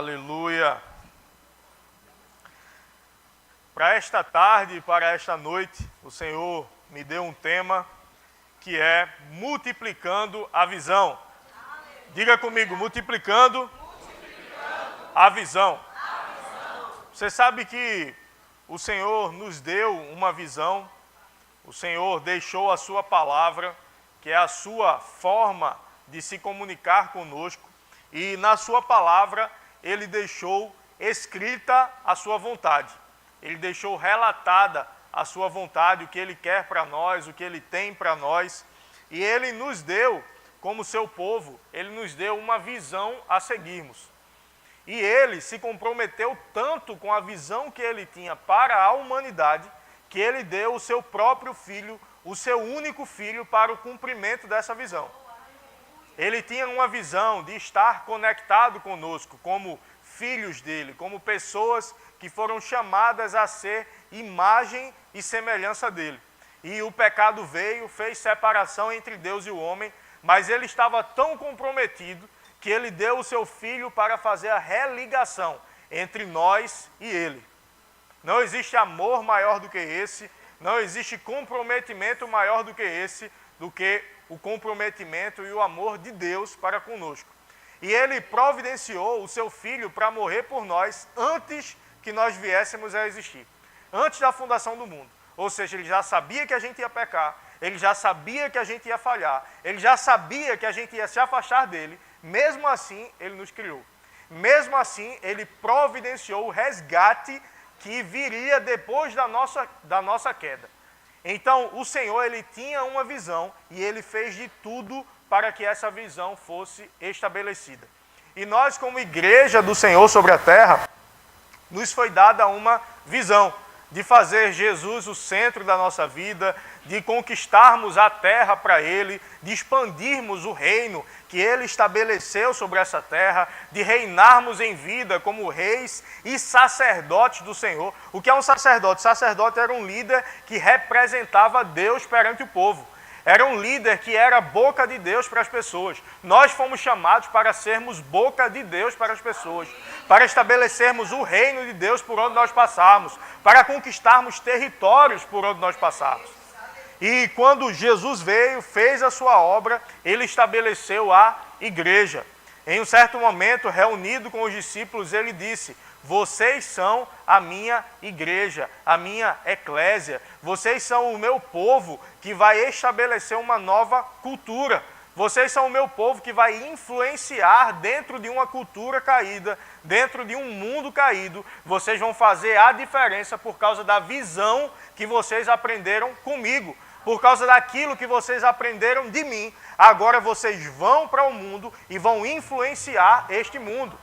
Aleluia. Para esta tarde e para esta noite, o Senhor me deu um tema que é multiplicando a visão. Diga comigo, multiplicando a visão. Você sabe que o Senhor nos deu uma visão, o Senhor deixou a sua palavra, que é a sua forma de se comunicar conosco, e na sua palavra Ele deixou escrita a sua vontade. Ele deixou relatada a sua vontade, o que Ele quer para nós, o que Ele tem para nós. E Ele nos deu, como seu povo, Ele nos deu uma visão a seguirmos. E Ele se comprometeu tanto com a visão que Ele tinha para a humanidade, que Ele deu o seu próprio Filho, o seu único Filho, para o cumprimento dessa visão. Ele tinha uma visão de estar conectado conosco como filhos dele, como pessoas que foram chamadas a ser imagem e semelhança dele. E o pecado veio, fez separação entre Deus e o homem, mas ele estava tão comprometido que ele deu o seu filho para fazer a religação entre nós e ele. Não existe amor maior do que esse, não existe comprometimento maior do que esse, do que o comprometimento e o amor de Deus para conosco. E Ele providenciou o seu Filho para morrer por nós antes que nós viéssemos a existir, antes da fundação do mundo. Ou seja, Ele já sabia que a gente ia pecar, Ele já sabia que a gente ia falhar, Ele já sabia que a gente ia se afastar dEle, mesmo assim Ele nos criou. Mesmo assim, Ele providenciou o resgate que viria depois da nossa queda. Então, o Senhor, Ele tinha uma visão e Ele fez de tudo para que essa visão fosse estabelecida. E nós, como igreja do Senhor sobre a terra, nos foi dada uma visão de fazer Jesus o centro da nossa vida, de conquistarmos a terra para Ele, de expandirmos o reino que Ele estabeleceu sobre essa terra, de reinarmos em vida como reis e sacerdotes do Senhor. O que é um sacerdote? Sacerdote era um líder que representava Deus perante o povo. Era um líder que era a boca de Deus para as pessoas. Nós fomos chamados para sermos boca de Deus para as pessoas, para estabelecermos o reino de Deus por onde nós passarmos, para conquistarmos territórios por onde nós passarmos. E quando Jesus veio, fez a sua obra, Ele estabeleceu a igreja. Em um certo momento, reunido com os discípulos, Ele disse: vocês são a minha igreja, a minha eclésia. Vocês são o meu povo que vai estabelecer uma nova cultura. Vocês são o meu povo que vai influenciar dentro de uma cultura caída, dentro de um mundo caído. Vocês vão fazer a diferença por causa da visão que vocês aprenderam comigo, por causa daquilo que vocês aprenderam de mim. Agora vocês vão para o mundo e vão influenciar este mundo.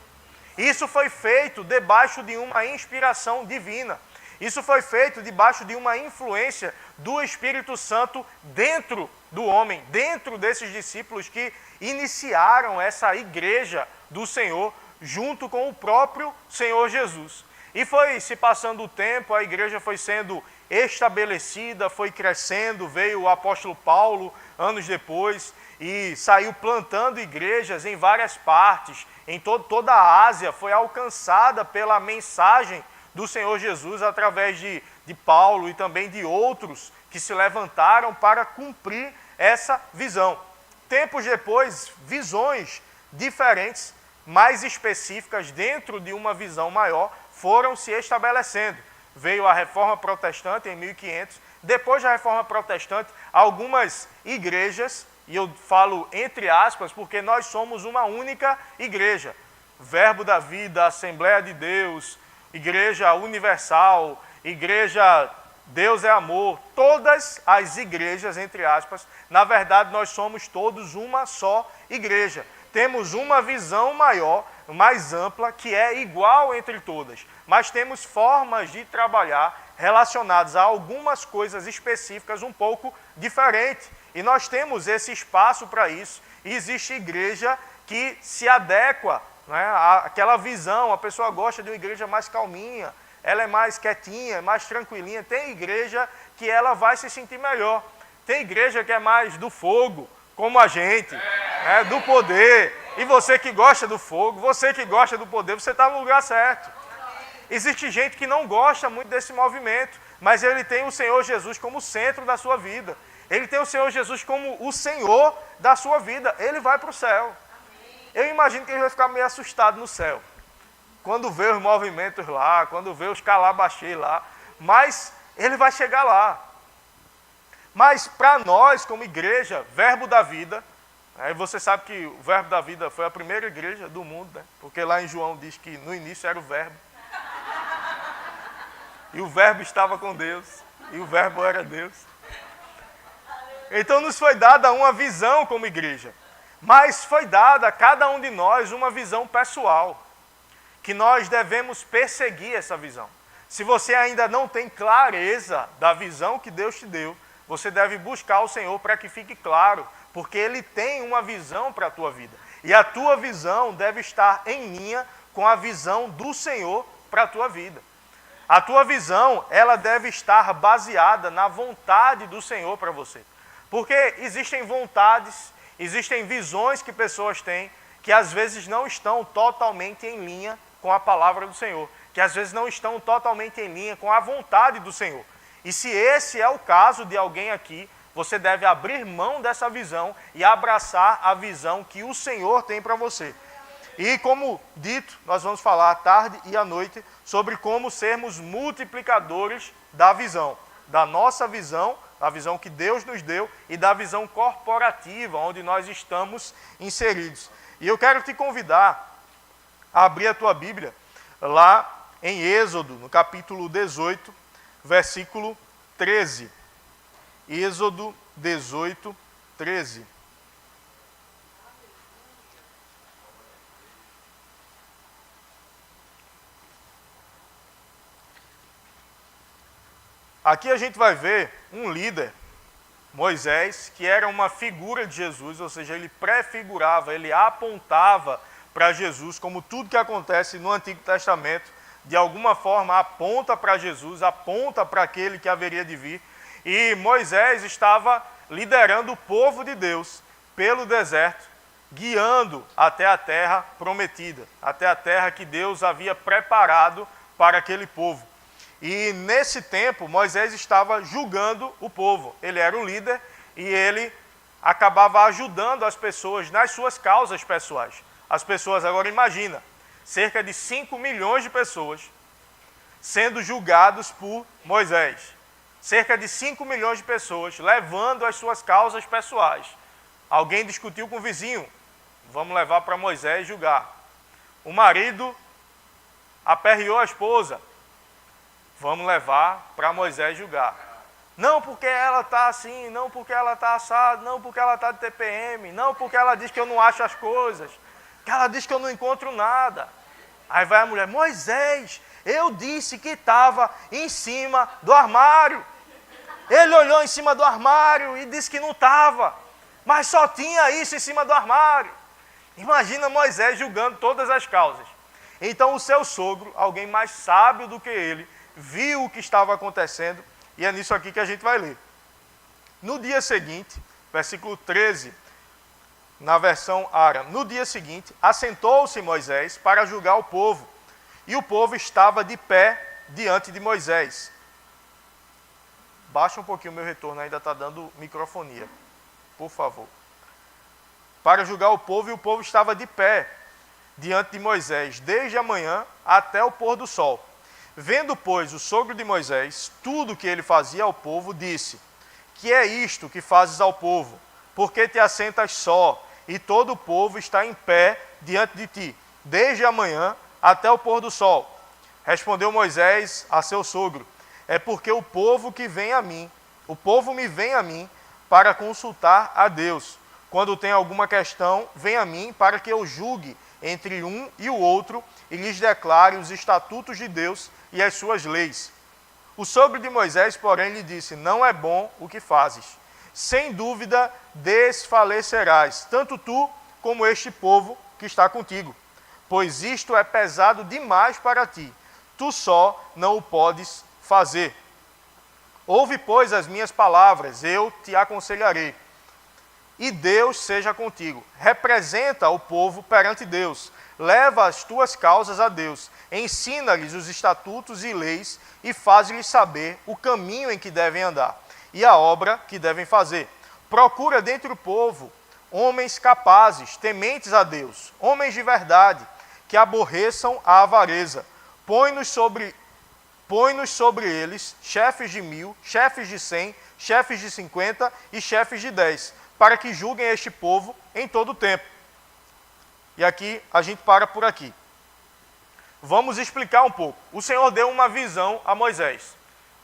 Isso foi feito debaixo de uma inspiração divina. Isso foi feito debaixo de uma influência do Espírito Santo dentro do homem, dentro desses discípulos que iniciaram essa igreja do Senhor junto com o próprio Senhor Jesus. E foi se passando o tempo, a igreja foi sendo estabelecida, foi crescendo, veio o apóstolo Paulo anos depois e saiu plantando igrejas em várias partes, em toda a Ásia foi alcançada pela mensagem do Senhor Jesus através de Paulo e também de outros que se levantaram para cumprir essa visão. Tempos depois, visões diferentes, mais específicas dentro de uma visão maior, foram se estabelecendo. Veio a Reforma Protestante em 1500, depois da Reforma Protestante, algumas igrejas, e eu falo entre aspas, porque nós somos uma única igreja. Verbo da Vida, Assembleia de Deus, Igreja Universal, Igreja Deus é Amor, todas as igrejas, entre aspas, na verdade nós somos todos uma só igreja. Temos uma visão maior, mais ampla, que é igual entre todas, mas temos formas de trabalhar relacionadas a algumas coisas específicas um pouco diferentes. E nós temos esse espaço para isso, e existe igreja que se adequa, né, àquela visão. A pessoa gosta de uma igreja mais calminha, ela é mais quietinha, mais tranquilinha. Tem igreja que ela vai se sentir melhor. Tem igreja que é mais do fogo, como a gente, né, do poder. E você que gosta do fogo, você que gosta do poder, você está no lugar certo. Existe gente que não gosta muito desse movimento, mas ele tem o Senhor Jesus como centro da sua vida. Ele tem o Senhor Jesus como o Senhor da sua vida. Ele vai para o céu. Eu imagino que ele vai ficar meio assustado no céu, quando vê os movimentos lá, quando vê os calabachê lá, mas ele vai chegar lá. Mas para nós, como igreja, Verbo da Vida, aí você sabe que o Verbo da Vida foi a primeira igreja do mundo, né? Porque lá em João diz que no início era o Verbo. E o Verbo estava com Deus, e o Verbo era Deus. Então nos foi dada uma visão como igreja, mas foi dada a cada um de nós uma visão pessoal, que nós devemos perseguir essa visão. Se você ainda não tem clareza da visão que Deus te deu, você deve buscar o Senhor para que fique claro, porque Ele tem uma visão para a tua vida. E a tua visão deve estar em linha com a visão do Senhor para a tua vida. A tua visão, ela deve estar baseada na vontade do Senhor para você. Porque existem vontades, existem visões que pessoas têm, que às vezes não estão totalmente em linha com a palavra do Senhor, que às vezes não estão totalmente em linha com a vontade do Senhor. E se esse é o caso de alguém aqui, você deve abrir mão dessa visão e abraçar a visão que o Senhor tem para você. E como dito, nós vamos falar à tarde e à noite sobre como sermos multiplicadores da visão, da nossa visão, da visão que Deus nos deu e da visão corporativa, onde nós estamos inseridos. E eu quero te convidar a abrir a tua Bíblia lá em Êxodo, no capítulo 18, versículo 13. Êxodo 18, 13. Aqui a gente vai ver um líder, Moisés, que era uma figura de Jesus, ou seja, ele prefigurava, ele apontava para Jesus, como tudo que acontece no Antigo Testamento, de alguma forma aponta para Jesus, aponta para aquele que haveria de vir. E Moisés estava liderando o povo de Deus pelo deserto, guiando até a terra prometida, até a terra que Deus havia preparado para aquele povo. E nesse tempo, Moisés estava julgando o povo. Ele era o líder e ele acabava ajudando as pessoas nas suas causas pessoais. As pessoas, agora imagina, cerca de 5 milhões de pessoas sendo julgados por Moisés. Cerca de 5 milhões de pessoas levando as suas causas pessoais. Alguém discutiu com o vizinho, vamos levar para Moisés julgar. O marido aperreou a esposa, vamos levar para Moisés julgar. Não porque ela está assim, não porque ela está assada, não porque ela está de TPM, não porque ela diz que eu não acho as coisas, que ela diz que eu não encontro nada. Aí vai a mulher, Moisés, eu disse que estava em cima do armário. Ele olhou em cima do armário e disse que não estava, mas só tinha isso em cima do armário. Imagina Moisés julgando todas as causas. Então o seu sogro, alguém mais sábio do que ele, viu o que estava acontecendo, e é nisso aqui que a gente vai ler. No dia seguinte, versículo 13, na versão Ara, no dia seguinte, assentou-se Moisés para julgar o povo, e o povo estava de pé diante de Moisés. Baixa um pouquinho o meu retorno, ainda está dando microfonia, por favor. Para julgar o povo, e o povo estava de pé diante de Moisés, desde a manhã até o pôr do sol. Vendo, pois, o sogro de Moisés, tudo que ele fazia ao povo, disse: que é isto que fazes ao povo? Por que te assentas só, e todo o povo está em pé diante de ti, desde a manhã até o pôr do sol? Respondeu Moisés a seu sogro: é porque o povo me vem a mim para consultar a Deus. Quando tem alguma questão, vem a mim para que eu julgue entre um e o outro e lhes declare os estatutos de Deus e as suas leis. O sogro de Moisés, porém, lhe disse: não é bom o que fazes. Sem dúvida desfalecerás, tanto tu como este povo que está contigo, pois isto é pesado demais para ti. Tu só não o podes fazer. Ouve, pois, as minhas palavras, eu te aconselharei. e Deus seja contigo. Representa o povo perante Deus. Leva as tuas causas a Deus. Ensina-lhes os estatutos e leis e faz-lhes saber o caminho em que devem andar e a obra que devem fazer. Procura dentre o povo homens capazes, tementes a Deus, homens de verdade, que aborreçam a avareza. Põe-nos sobre eles chefes de 1000, chefes de 100, chefes de 50 e chefes de 10, para que julguem este povo em todo o tempo. E aqui a gente para por aqui. Vamos explicar um pouco. O Senhor deu uma visão a Moisés,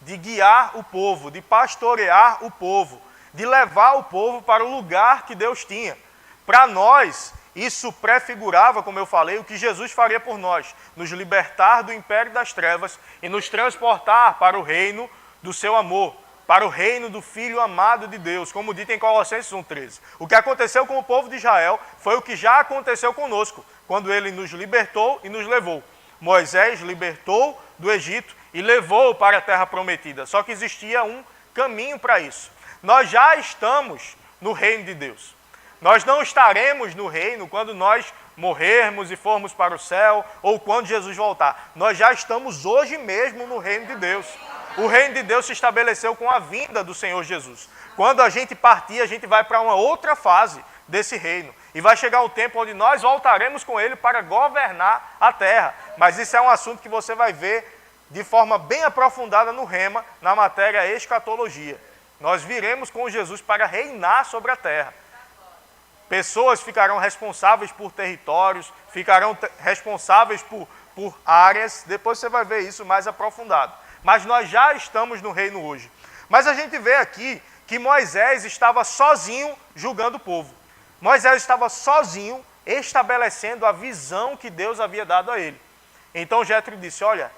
de guiar o povo, de pastorear o povo, de levar o povo para o lugar que Deus tinha. Para nós, isso prefigurava, como eu falei, o que Jesus faria por nós, nos libertar do império das trevas e nos transportar para o reino do seu amor, para o reino do Filho amado de Deus, como dito em Colossenses 1,13. O que aconteceu com o povo de Israel foi o que já aconteceu conosco, quando ele nos libertou e nos levou. Moisés libertou do Egito e levou para a terra prometida, só que existia um caminho para isso. Nós já estamos no reino de Deus. Nós não estaremos no reino quando nós morrermos e formos para o céu, ou quando Jesus voltar. Nós já estamos hoje mesmo no reino de Deus. O reino de Deus se estabeleceu com a vinda do Senhor Jesus. Quando a gente partir, a gente vai para uma outra fase desse reino. E vai chegar o tempo onde nós voltaremos com ele para governar a terra. Mas isso é um assunto que você vai ver de forma bem aprofundada no Rema, na matéria escatologia. Nós viremos com Jesus para reinar sobre a terra. Pessoas ficarão responsáveis por territórios, ficarão responsáveis por áreas. Depois você vai ver isso mais aprofundado. Mas nós já estamos no reino hoje. Mas a gente vê aqui que Moisés estava sozinho julgando o povo. Moisés estava sozinho estabelecendo a visão que Deus havia dado a ele. Então Jétro disse, olha,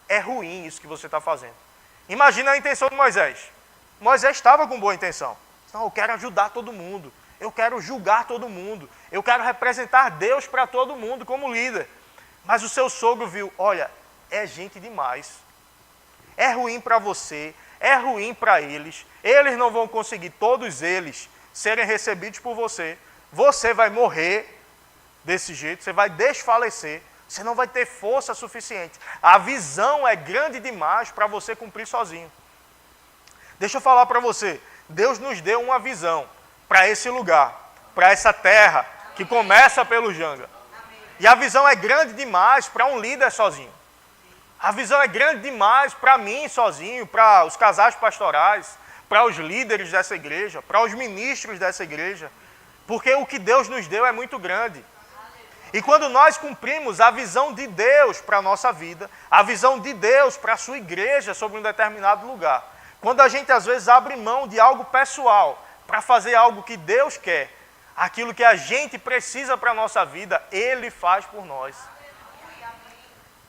é ruim isso que você está fazendo. Imagina a intenção de Moisés. Moisés estava com boa intenção. Não, eu quero ajudar todo mundo. Eu quero julgar todo mundo. Eu quero representar Deus para todo mundo como líder. Mas o seu sogro viu, olha, é gente demais. É ruim para você, é ruim para eles. Eles não vão conseguir, todos eles, serem recebidos por você. Você vai morrer desse jeito, você vai desfalecer. Você não vai ter força suficiente. A visão é grande demais para você cumprir sozinho. Deixa eu falar para você, Deus nos deu uma visão para esse lugar, para essa terra que começa pelo Janga. E a visão é grande demais para um líder sozinho. A visão é grande demais para mim sozinho, para os casais pastorais, para os líderes dessa igreja, para os ministros dessa igreja. Porque o que Deus nos deu é muito grande. E quando nós cumprimos a visão de Deus para a nossa vida, a visão de Deus para a sua igreja sobre um determinado lugar, quando a gente às vezes abre mão de algo pessoal para fazer algo que Deus quer, aquilo que a gente precisa para a nossa vida, Ele faz por nós.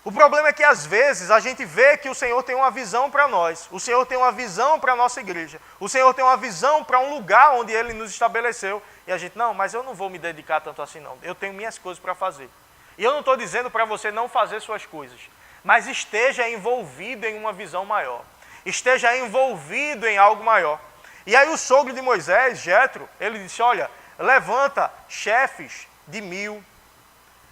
O problema é que às vezes a gente vê que o Senhor tem uma visão para nós, o Senhor tem uma visão para a nossa igreja, o Senhor tem uma visão para um lugar onde Ele nos estabeleceu, e a gente, não, mas eu não vou me dedicar tanto assim não, eu tenho minhas coisas para fazer. E eu não estou dizendo para você não fazer suas coisas, mas esteja envolvido em uma visão maior, esteja envolvido em algo maior. E aí o sogro de Moisés, Jétro, ele disse, olha, levanta chefes de 1000,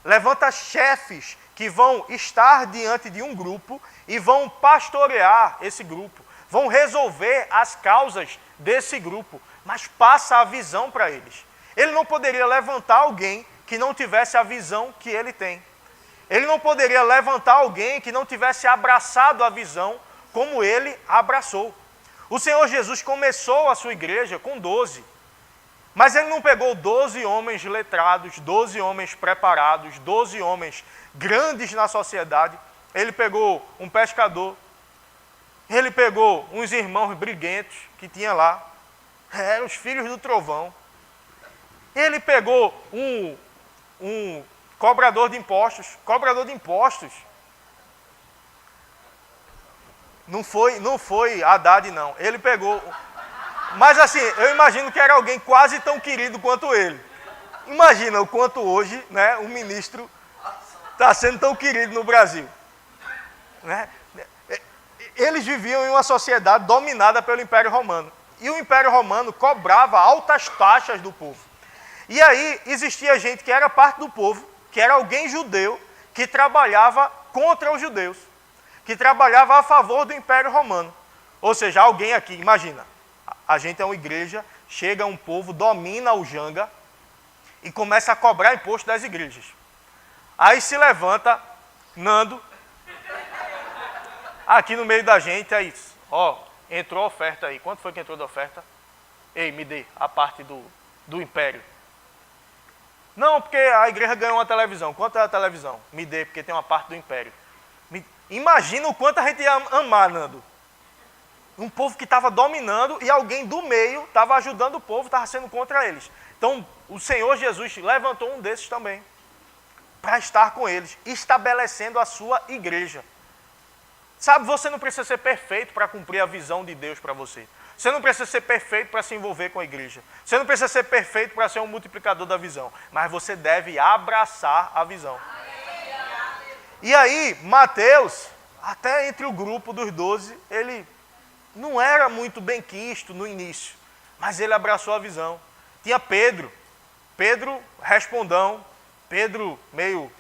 levanta chefes que vão estar diante de um grupo e vão pastorear esse grupo, vão resolver as causas desse grupo, mas passa a visão para eles. Ele não poderia levantar alguém que não tivesse a visão que ele tem. Ele não poderia levantar alguém que não tivesse abraçado a visão como ele abraçou. O Senhor Jesus começou a sua igreja com 12, mas ele não pegou 12 homens letrados, 12 homens preparados, 12 homens grandes na sociedade. Ele pegou um pescador, ele pegou uns irmãos briguentos que tinha lá, eram os filhos do trovão. Ele pegou um cobrador de impostos. Não foi Haddad, não. Ele pegou... Mas assim, eu imagino que era alguém quase tão querido quanto ele. Imagina o quanto hoje, né, um ministro está sendo tão querido no Brasil. Né? Eles viviam em uma sociedade dominada pelo Império Romano. E o Império Romano cobrava altas taxas do povo. E aí existia gente que era parte do povo, que era alguém judeu, que trabalhava contra os judeus, que trabalhava a favor do Império Romano. Ou seja, alguém aqui, imagina, a gente é uma igreja, chega um povo, domina o Janga e começa a cobrar imposto das igrejas. Aí se levanta Nando, aqui no meio da gente, é isso. Ó, entrou a oferta aí. Quanto foi que entrou da oferta? Ei, me dê a parte do império. Não, porque a igreja ganhou uma televisão. Quanto é a televisão? Me dê, porque tem uma parte do império. Imagina o quanto a gente ia amar, Nando. Um povo que estava dominando e alguém do meio estava ajudando o povo, estava sendo contra eles. Então, o Senhor Jesus levantou um desses também, para estar com eles, estabelecendo a sua igreja. Sabe, você não precisa ser perfeito para cumprir a visão de Deus para você. Você não precisa ser perfeito para se envolver com a igreja. Você não precisa ser perfeito para ser um multiplicador da visão. Mas você deve abraçar a visão. E aí, Mateus, até entre o grupo dos 12, ele não era muito bem quisto no início, mas ele abraçou a visão. Tinha Pedro respondão, Pedro meio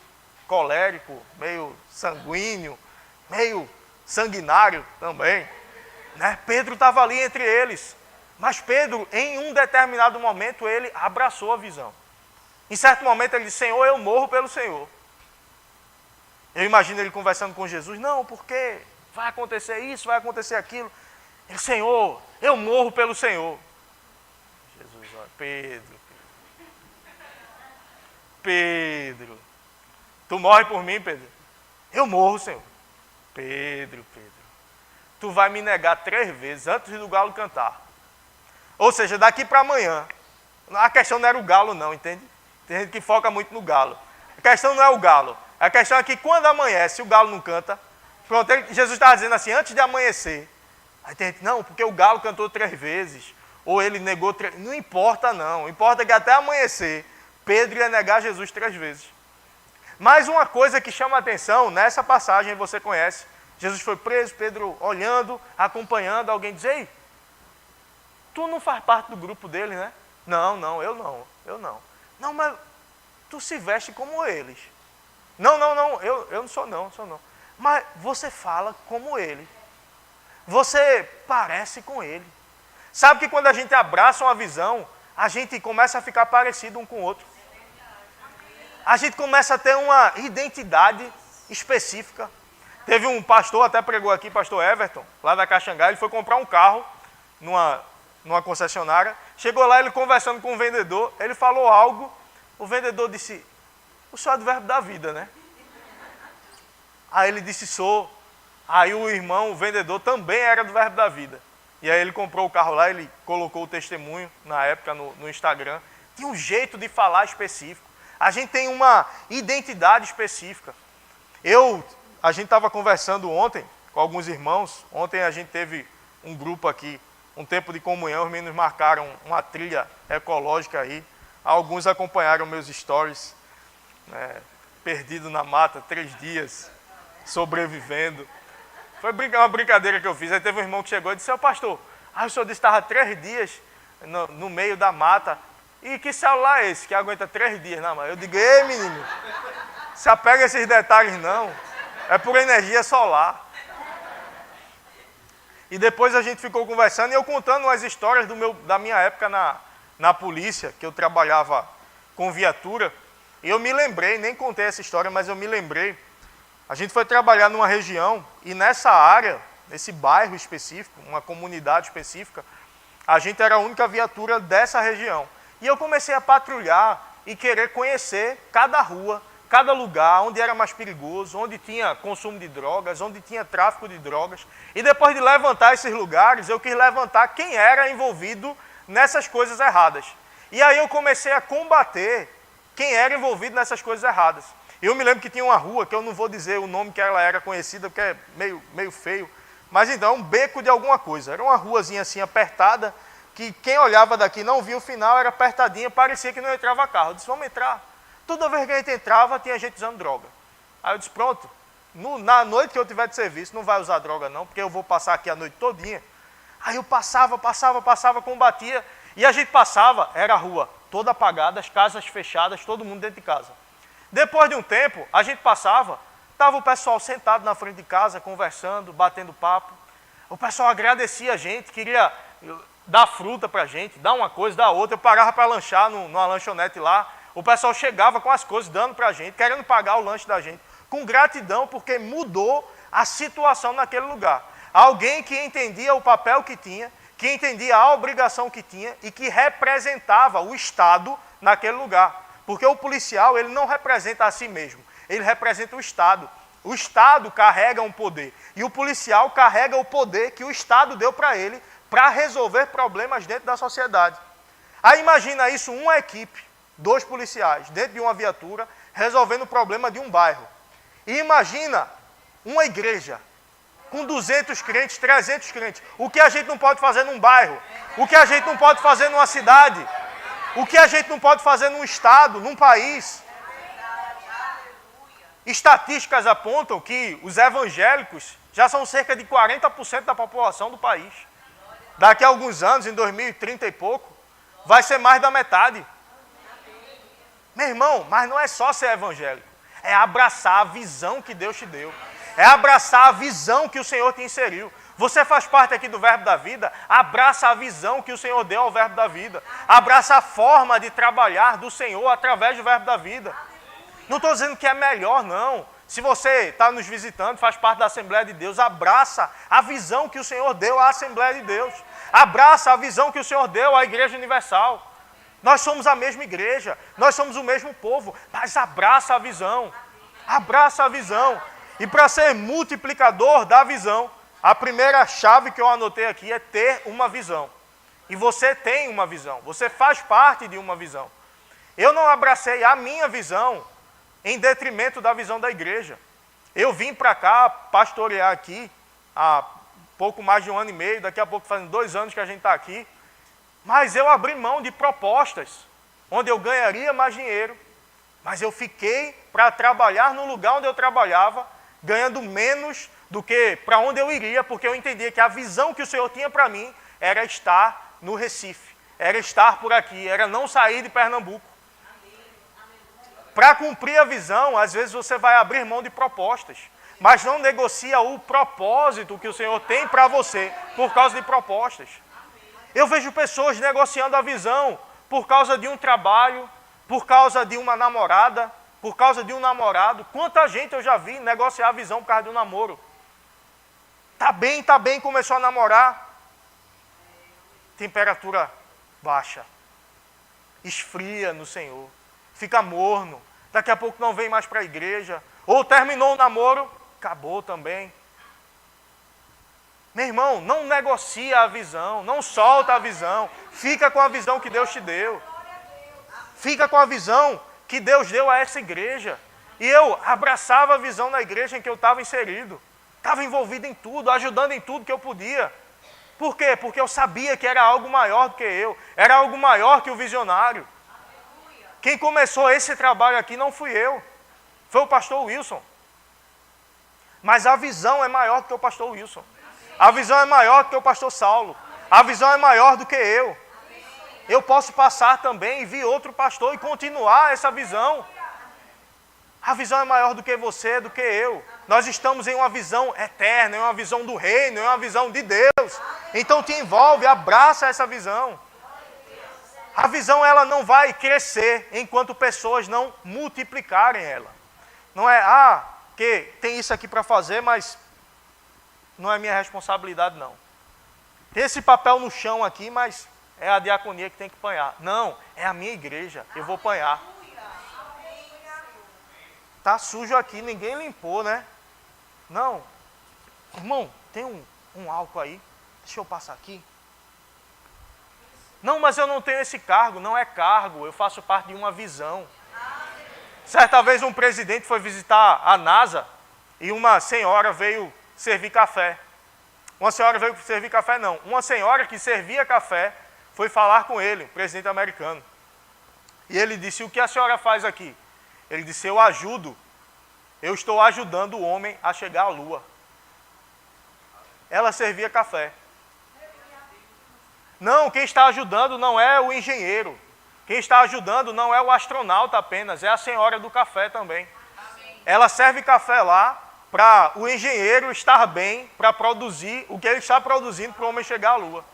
colérico, meio sanguíneo, meio sanguinário também. Né? Pedro estava ali entre eles, mas Pedro, em um determinado momento, ele abraçou a visão. Em certo momento ele disse, Senhor, eu morro pelo Senhor. Eu imagino ele conversando com Jesus, não, porque vai acontecer isso, vai acontecer aquilo. Ele, Senhor, eu morro pelo Senhor. Jesus, olha, Pedro, tu morre por mim, Pedro? Eu morro, Senhor. Pedro, tu vai me negar 3 vezes antes do galo cantar. Ou seja, daqui para amanhã. A questão não era o galo não, entende? Tem gente que foca muito no galo. A questão não é o galo. A questão é que quando amanhece, o galo não canta. Pronto, Jesus estava dizendo assim, antes de amanhecer. Aí tem gente, não, porque o galo cantou 3 vezes. Ou ele negou 3 vezes. Não importa não. Importa que até amanhecer, Pedro ia negar Jesus 3 vezes. Mas uma coisa que chama a atenção, nessa passagem você conhece, Jesus foi preso, Pedro olhando, acompanhando, alguém diz, ei, tu não faz parte do grupo dele, né? Não, eu não. Não, mas tu se veste como eles. Não, eu não sou não. Mas você fala como ele. Você parece com ele. Sabe que quando a gente abraça uma visão, a gente começa a ficar parecido um com o outro. A gente começa a ter uma identidade específica. Teve um pastor, até pregou aqui, pastor Everton, lá da Caxangá, ele foi comprar um carro numa concessionária. Chegou lá, ele conversando com o vendedor, ele falou algo, o vendedor disse, o senhor é do Verbo da Vida, né? Aí ele disse, sou. Aí o irmão, o vendedor, também era do Verbo da Vida. E aí ele comprou o carro lá, ele colocou o testemunho, na época, no Instagram. Tinha um jeito de falar específico. A gente tem uma identidade específica. A gente estava conversando ontem com alguns irmãos. Ontem a gente teve um grupo aqui, um tempo de comunhão. Os meninos marcaram uma trilha ecológica aí. Alguns acompanharam meus stories. Perdido na mata, 3 dias, sobrevivendo. Foi uma brincadeira que eu fiz. Aí teve um irmão que chegou e disse, pastor, o senhor disse que estava 3 dias no meio da mata. E que celular é esse que aguenta 3 dias na mão? Eu digo, ei menino, se apega a esses detalhes não. É por energia solar. E depois a gente ficou conversando e eu contando umas histórias da minha época na polícia, que eu trabalhava com viatura. E eu me lembrei, nem contei essa história, mas eu me lembrei. A gente foi trabalhar numa região e nessa área, nesse bairro específico, uma comunidade específica, a gente era a única viatura dessa região. E eu comecei a patrulhar e querer conhecer cada rua, cada lugar, onde era mais perigoso, onde tinha consumo de drogas, onde tinha tráfico de drogas. E depois de levantar esses lugares, eu quis levantar quem era envolvido nessas coisas erradas. E aí eu comecei a combater quem era envolvido nessas coisas erradas. Eu me lembro que tinha uma rua, que eu não vou dizer o nome que ela era conhecida, porque é meio feio, mas então, um beco de alguma coisa. Era uma ruazinha assim, apertada, que quem olhava daqui não via o final, era apertadinha, parecia que não entrava carro. Eu disse, vamos entrar. Toda vez que a gente entrava, tinha gente usando droga. Aí eu disse, pronto, na noite que eu tiver de serviço, não vai usar droga não, porque eu vou passar aqui a noite todinha. Aí eu passava, combatia, e a gente passava, era a rua toda apagada, as casas fechadas, todo mundo dentro de casa. Depois de um tempo, a gente passava, estava o pessoal sentado na frente de casa, conversando, batendo papo. O pessoal agradecia a gente, queria dar fruta para a gente, dar uma coisa, dar outra. Eu parava para lanchar numa lanchonete lá, o pessoal chegava com as coisas, dando para a gente, querendo pagar o lanche da gente, com gratidão, porque mudou a situação naquele lugar. Alguém que entendia o papel que tinha, que entendia a obrigação que tinha e que representava o Estado naquele lugar. Porque o policial, ele não representa a si mesmo, ele representa o Estado. O Estado carrega um poder e o policial carrega o poder que o Estado deu para ele para resolver problemas dentro da sociedade. Aí imagina isso, uma equipe, 2 policiais dentro de uma viatura, resolvendo o problema de um bairro. E imagina uma igreja com 200 crentes, 300 crentes. O que a gente não pode fazer num bairro? O que a gente não pode fazer numa cidade? O que a gente não pode fazer num estado, num país? Estatísticas apontam que os evangélicos já são cerca de 40% da população do país. Daqui a alguns anos, em 2030 e pouco, vai ser mais da metade. Meu irmão, mas não é só ser evangélico. É abraçar a visão que Deus te deu. É abraçar a visão que o Senhor te inseriu. Você faz parte aqui do Verbo da Vida, abraça a visão que o Senhor deu ao Verbo da Vida. Abraça a forma de trabalhar do Senhor através do Verbo da Vida. Não estou dizendo que é melhor, não. Se você está nos visitando, faz parte da Assembleia de Deus, abraça a visão que o Senhor deu à Assembleia de Deus. Abraça a visão que o Senhor deu à Igreja Universal. Nós somos a mesma igreja, nós somos o mesmo povo, mas abraça a visão. Abraça a visão. E para ser multiplicador da visão, a primeira chave que eu anotei aqui é ter uma visão. E você tem uma visão, você faz parte de uma visão. Eu não abracei a minha visão em detrimento da visão da igreja. Eu vim para cá pastorear aqui há pouco mais de 1 ano e meio, daqui a pouco fazendo 2 anos que a gente está aqui, mas eu abri mão de propostas onde eu ganharia mais dinheiro, mas eu fiquei para trabalhar no lugar onde eu trabalhava, ganhando menos do que para onde eu iria, porque eu entendia que a visão que o Senhor tinha para mim era estar no Recife, era estar por aqui, era não sair de Pernambuco. Para cumprir a visão, às vezes você vai abrir mão de propostas, mas não negocia o propósito que o Senhor tem para você por causa de propostas. Eu vejo pessoas negociando a visão por causa de um trabalho, por causa de uma namorada, por causa de um namorado. Quanta gente eu já vi negociar a visão por causa de um namoro. Tá bem, começou a namorar. Temperatura baixa. Esfria no Senhor. Fica morno. Daqui a pouco não vem mais para a igreja. Ou terminou o namoro, acabou também. Meu irmão, não negocia a visão, não solta a visão. Fica com a visão que Deus te deu. Fica com a visão que Deus deu a essa igreja. E eu abraçava a visão na igreja em que eu estava inserido. Estava envolvido em tudo, ajudando em tudo que eu podia. Por quê? Porque eu sabia que era algo maior do que eu. Era algo maior que o visionário. Quem começou esse trabalho aqui não fui eu. Foi o pastor Wilson. Mas a visão é maior do que o pastor Wilson. A visão é maior do que o pastor Saulo. A visão é maior do que eu. Eu posso passar também e vir outro pastor e continuar essa visão. A visão é maior do que você, do que eu. Nós estamos em uma visão eterna, em uma visão do reino, em uma visão de Deus. Então te envolve, abraça essa visão. A visão ela não vai crescer enquanto pessoas não multiplicarem ela. Não é, que tem isso aqui para fazer, mas não é minha responsabilidade não. Tem esse papel no chão aqui, mas é a diaconia que tem que apanhar. Não, é a minha igreja, eu vou apanhar. Tá sujo aqui, ninguém limpou, né? Não. Irmão, tem um álcool aí? Deixa eu passar aqui. Não, mas eu não tenho esse cargo. Não é cargo, eu faço parte de uma visão. Certa vez um presidente foi visitar a NASA e uma senhora veio servir café. Uma senhora veio servir café, não. Uma senhora que servia café foi falar com ele, o presidente americano. E ele disse, o que a senhora faz aqui? Ele disse, eu estou ajudando o homem a chegar à lua. Ela servia café. Não, quem está ajudando não é o engenheiro. Quem está ajudando não é o astronauta apenas, é a senhora do café também. Amém. Ela serve café lá para o engenheiro estar bem, para produzir o que ele está produzindo para o homem chegar à lua.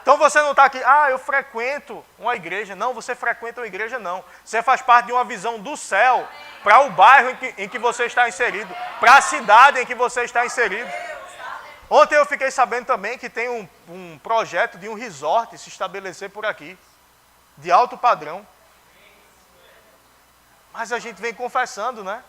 Então você não está aqui, eu frequento uma igreja. Não, você frequenta uma igreja não. Você faz parte de uma visão do céu para o bairro em que você está inserido, para a cidade em que você está inserido. Ontem eu fiquei sabendo também que tem um projeto de um resort se estabelecer por aqui, de alto padrão. Mas a gente vem confessando, né?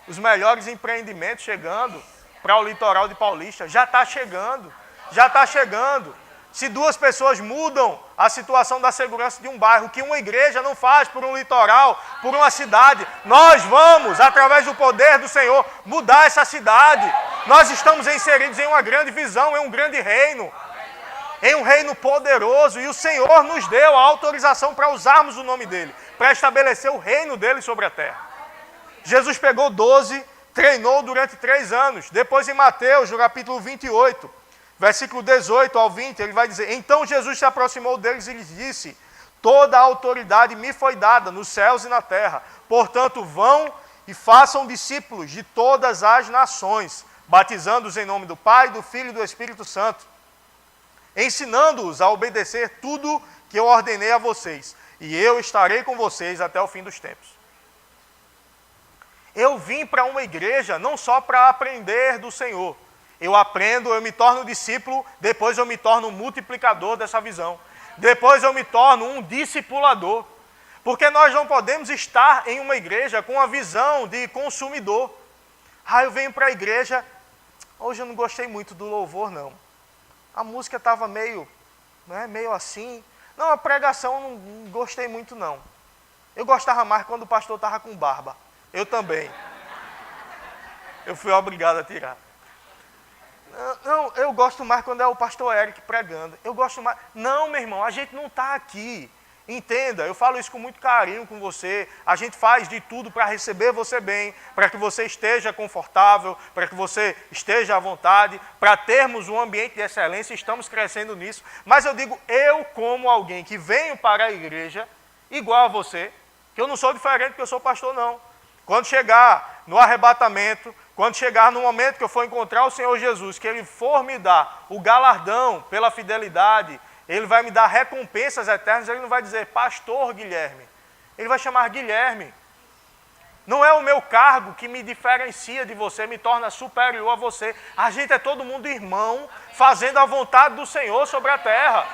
Os melhores empreendimentos chegando para o litoral de Paulista. Já está chegando, já está chegando. Se duas pessoas mudam a situação da segurança de um bairro, que uma igreja não faz por um litoral, por uma cidade, nós vamos, através do poder do Senhor, mudar essa cidade. Nós estamos inseridos em uma grande visão, em um grande reino, em um reino poderoso, e o Senhor nos deu a autorização para usarmos o nome dEle, para estabelecer o reino dEle sobre a terra. Jesus pegou 12, treinou durante 3 anos. Depois em Mateus, no capítulo 28, versículo 18 ao 20, ele vai dizer: Então Jesus se aproximou deles e lhes disse: Toda a autoridade me foi dada nos céus e na terra. Portanto, vão e façam discípulos de todas as nações, batizando-os em nome do Pai, do Filho e do Espírito Santo, ensinando-os a obedecer tudo que eu ordenei a vocês. E eu estarei com vocês até o fim dos tempos. Eu vim para uma igreja não só para aprender do Senhor. Eu aprendo, eu me torno discípulo, depois eu me torno um multiplicador dessa visão. Depois eu me torno um discipulador. Porque nós não podemos estar em uma igreja com a visão de consumidor. Eu venho para a igreja, hoje eu não gostei muito do louvor, não. A música estava meio assim. Não, a pregação eu não gostei muito, não. Eu gostava mais quando o pastor estava com barba. Eu também. Eu fui obrigado a tirar. Não, eu gosto mais quando é o pastor Eric pregando. Eu gosto mais. Não, meu irmão, a gente não está aqui. Entenda, eu falo isso com muito carinho com você. A gente faz de tudo para receber você bem, para que você esteja confortável, para que você esteja à vontade, para termos um ambiente de excelência. Estamos crescendo nisso. Mas eu digo, eu como alguém que venho para a igreja, igual a você, que eu não sou diferente porque eu sou pastor, não. Quando chegar no arrebatamento, quando chegar no momento que eu for encontrar o Senhor Jesus, que Ele for me dar o galardão pela fidelidade, Ele vai me dar recompensas eternas, Ele não vai dizer pastor Guilherme, Ele vai chamar Guilherme. Não é o meu cargo que me diferencia de você, me torna superior a você. A gente é todo mundo irmão, fazendo a vontade do Senhor sobre a terra.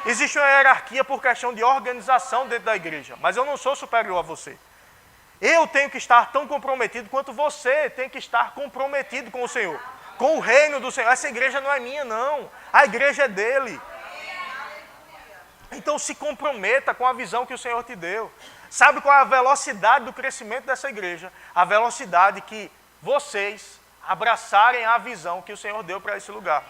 Existe uma hierarquia por questão de organização dentro da igreja, mas eu não sou superior a você. Eu tenho que estar tão comprometido quanto você tem que estar comprometido com o Senhor, com o reino do Senhor. Essa igreja não é minha, não. A igreja é dele. Então se comprometa com a visão que o Senhor te deu. Sabe qual é a velocidade do crescimento dessa igreja? A velocidade que vocês abraçarem a visão que o Senhor deu para esse lugar.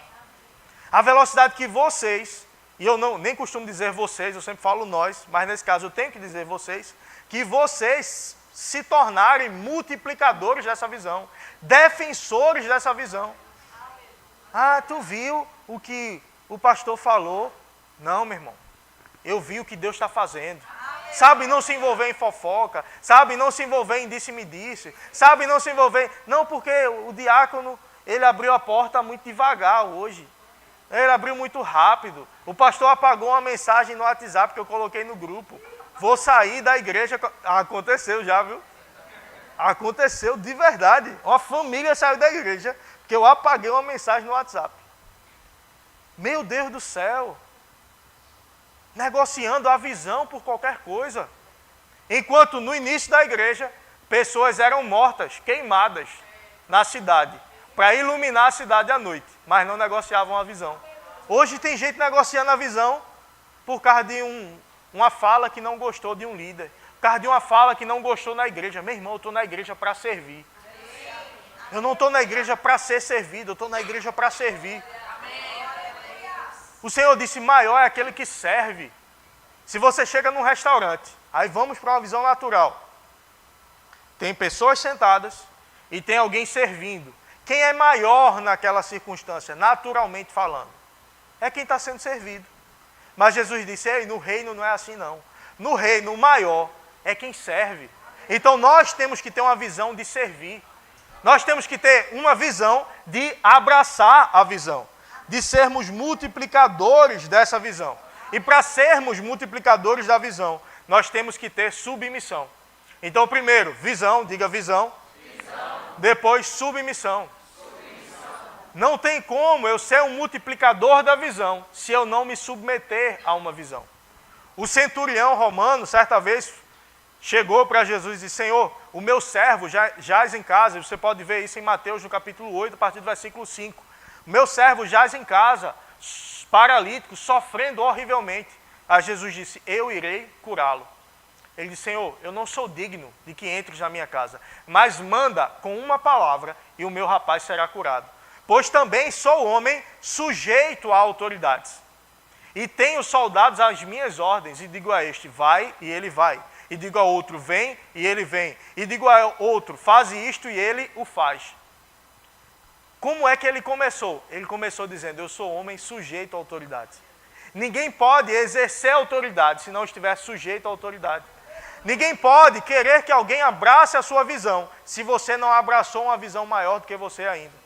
A velocidade que vocês, e eu nem costumo dizer vocês, eu sempre falo nós, mas nesse caso eu tenho que dizer vocês, que vocês se tornarem multiplicadores dessa visão, defensores dessa visão. Tu viu o que o pastor falou? Não, meu irmão, eu vi o que Deus está fazendo. Sabe, não se envolver em fofoca, sabe, não se envolver em disse-me-disse, sabe, não se envolver... Não, porque o diácono, ele abriu a porta muito devagar hoje. Ele abriu muito rápido. O pastor apagou uma mensagem no WhatsApp que eu coloquei no grupo. Vou sair da igreja. Aconteceu já, viu? Aconteceu de verdade. Uma família saiu da igreja porque eu apaguei uma mensagem no WhatsApp. Meu Deus do céu. Negociando a visão por qualquer coisa. Enquanto no início da igreja, pessoas eram mortas, queimadas na cidade, para iluminar a cidade à noite, mas não negociavam a visão. Hoje tem gente negociando a visão por causa de uma fala que não gostou de um líder, por causa de uma fala que não gostou na igreja. Meu irmão, eu estou na igreja para servir. Eu não estou na igreja para ser servido, eu estou na igreja para servir. O Senhor disse, maior é aquele que serve. Se você chega num restaurante, aí vamos para uma visão natural. Tem pessoas sentadas e tem alguém servindo. Quem é maior naquela circunstância, naturalmente falando? é quem está sendo servido. Mas Jesus disse, ei, no reino não é assim não. No reino, o maior é quem serve. Então nós temos que ter uma visão de servir. Nós temos que ter uma visão de abraçar a visão. De sermos multiplicadores dessa visão. E para sermos multiplicadores da visão, nós temos que ter submissão. Então, primeiro, visão, diga visão. Visão. Depois, submissão. Não tem como eu ser um multiplicador da visão se eu não me submeter a uma visão. O centurião romano, certa vez, chegou para Jesus e disse, Senhor, o meu servo jaz em casa. Você pode ver isso em Mateus, no capítulo 8, a partir do versículo 5. O meu servo jaz em casa, paralítico, sofrendo horrivelmente. Aí Jesus disse, eu irei curá-lo. Ele disse, Senhor, eu não sou digno de que entres na minha casa, mas manda com uma palavra e o meu rapaz será curado. Pois também sou homem sujeito a autoridades. E tenho soldados às minhas ordens, e digo a este, vai, e ele vai. E digo a outro, vem, e ele vem. E digo a outro, faz isto, e ele o faz. Como é que ele começou? Ele começou dizendo, eu sou homem sujeito a autoridades. Ninguém pode exercer autoridade se não estiver sujeito à autoridade. Ninguém pode querer que alguém abrace a sua visão se você não abraçou uma visão maior do que você ainda.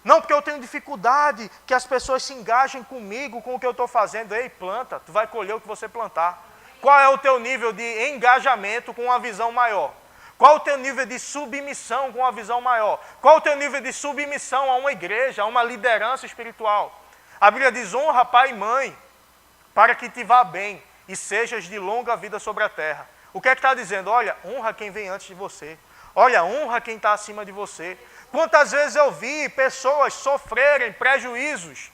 Não, porque eu tenho dificuldade que as pessoas se engajem comigo, com o que eu estou fazendo. Ei, planta, tu vai colher o que você plantar. Qual é o teu nível de engajamento com uma visão maior? Qual o teu nível de submissão com uma visão maior? Qual o teu nível de submissão a uma igreja, a uma liderança espiritual? A Bíblia diz, honra pai e mãe, para que te vá bem e sejas de longa vida sobre a terra. O que é que está dizendo? Olha, honra quem vem antes de você. Olha, honra quem está acima de você. Quantas vezes eu vi pessoas sofrerem prejuízos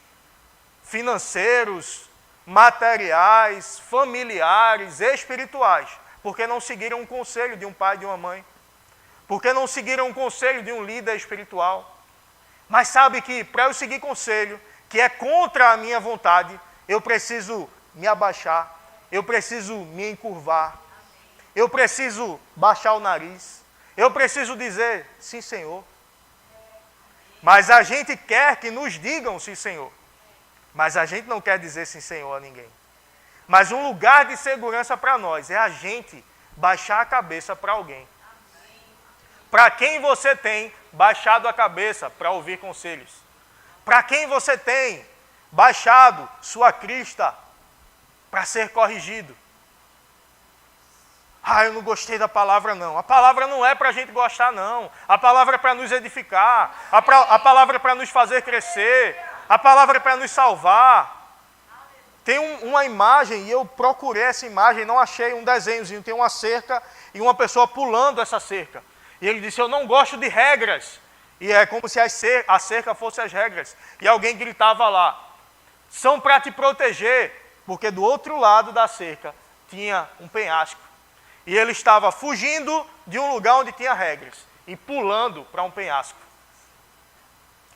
financeiros, materiais, familiares, espirituais, porque não seguiram um conselho de um pai e de uma mãe, porque não seguiram um conselho de um líder espiritual. Mas sabe que para eu seguir conselho, que é contra a minha vontade, eu preciso me abaixar, eu preciso me encurvar, eu preciso baixar o nariz, eu preciso dizer, sim, Senhor. Mas a gente quer que nos digam sim, Senhor. Mas a gente não quer dizer sim, Senhor a ninguém. Mas um lugar de segurança para nós é a gente baixar a cabeça para alguém. Para quem você tem baixado a cabeça para ouvir conselhos? Para quem você tem baixado sua crista para ser corrigido? Ah, eu não gostei da palavra não. A palavra não é para a gente gostar não. A palavra é para nos edificar. A palavra é para nos fazer crescer. A palavra é para nos salvar. Tem uma imagem, e eu procurei essa imagem, não achei um desenhozinho. Tem uma cerca e uma pessoa pulando essa cerca. E ele disse, eu não gosto de regras. E é como se a cerca fosse as regras. E alguém gritava lá, são para te proteger. Porque do outro lado da cerca tinha um penhasco. E ele estava fugindo de um lugar onde tinha regras e pulando para um penhasco.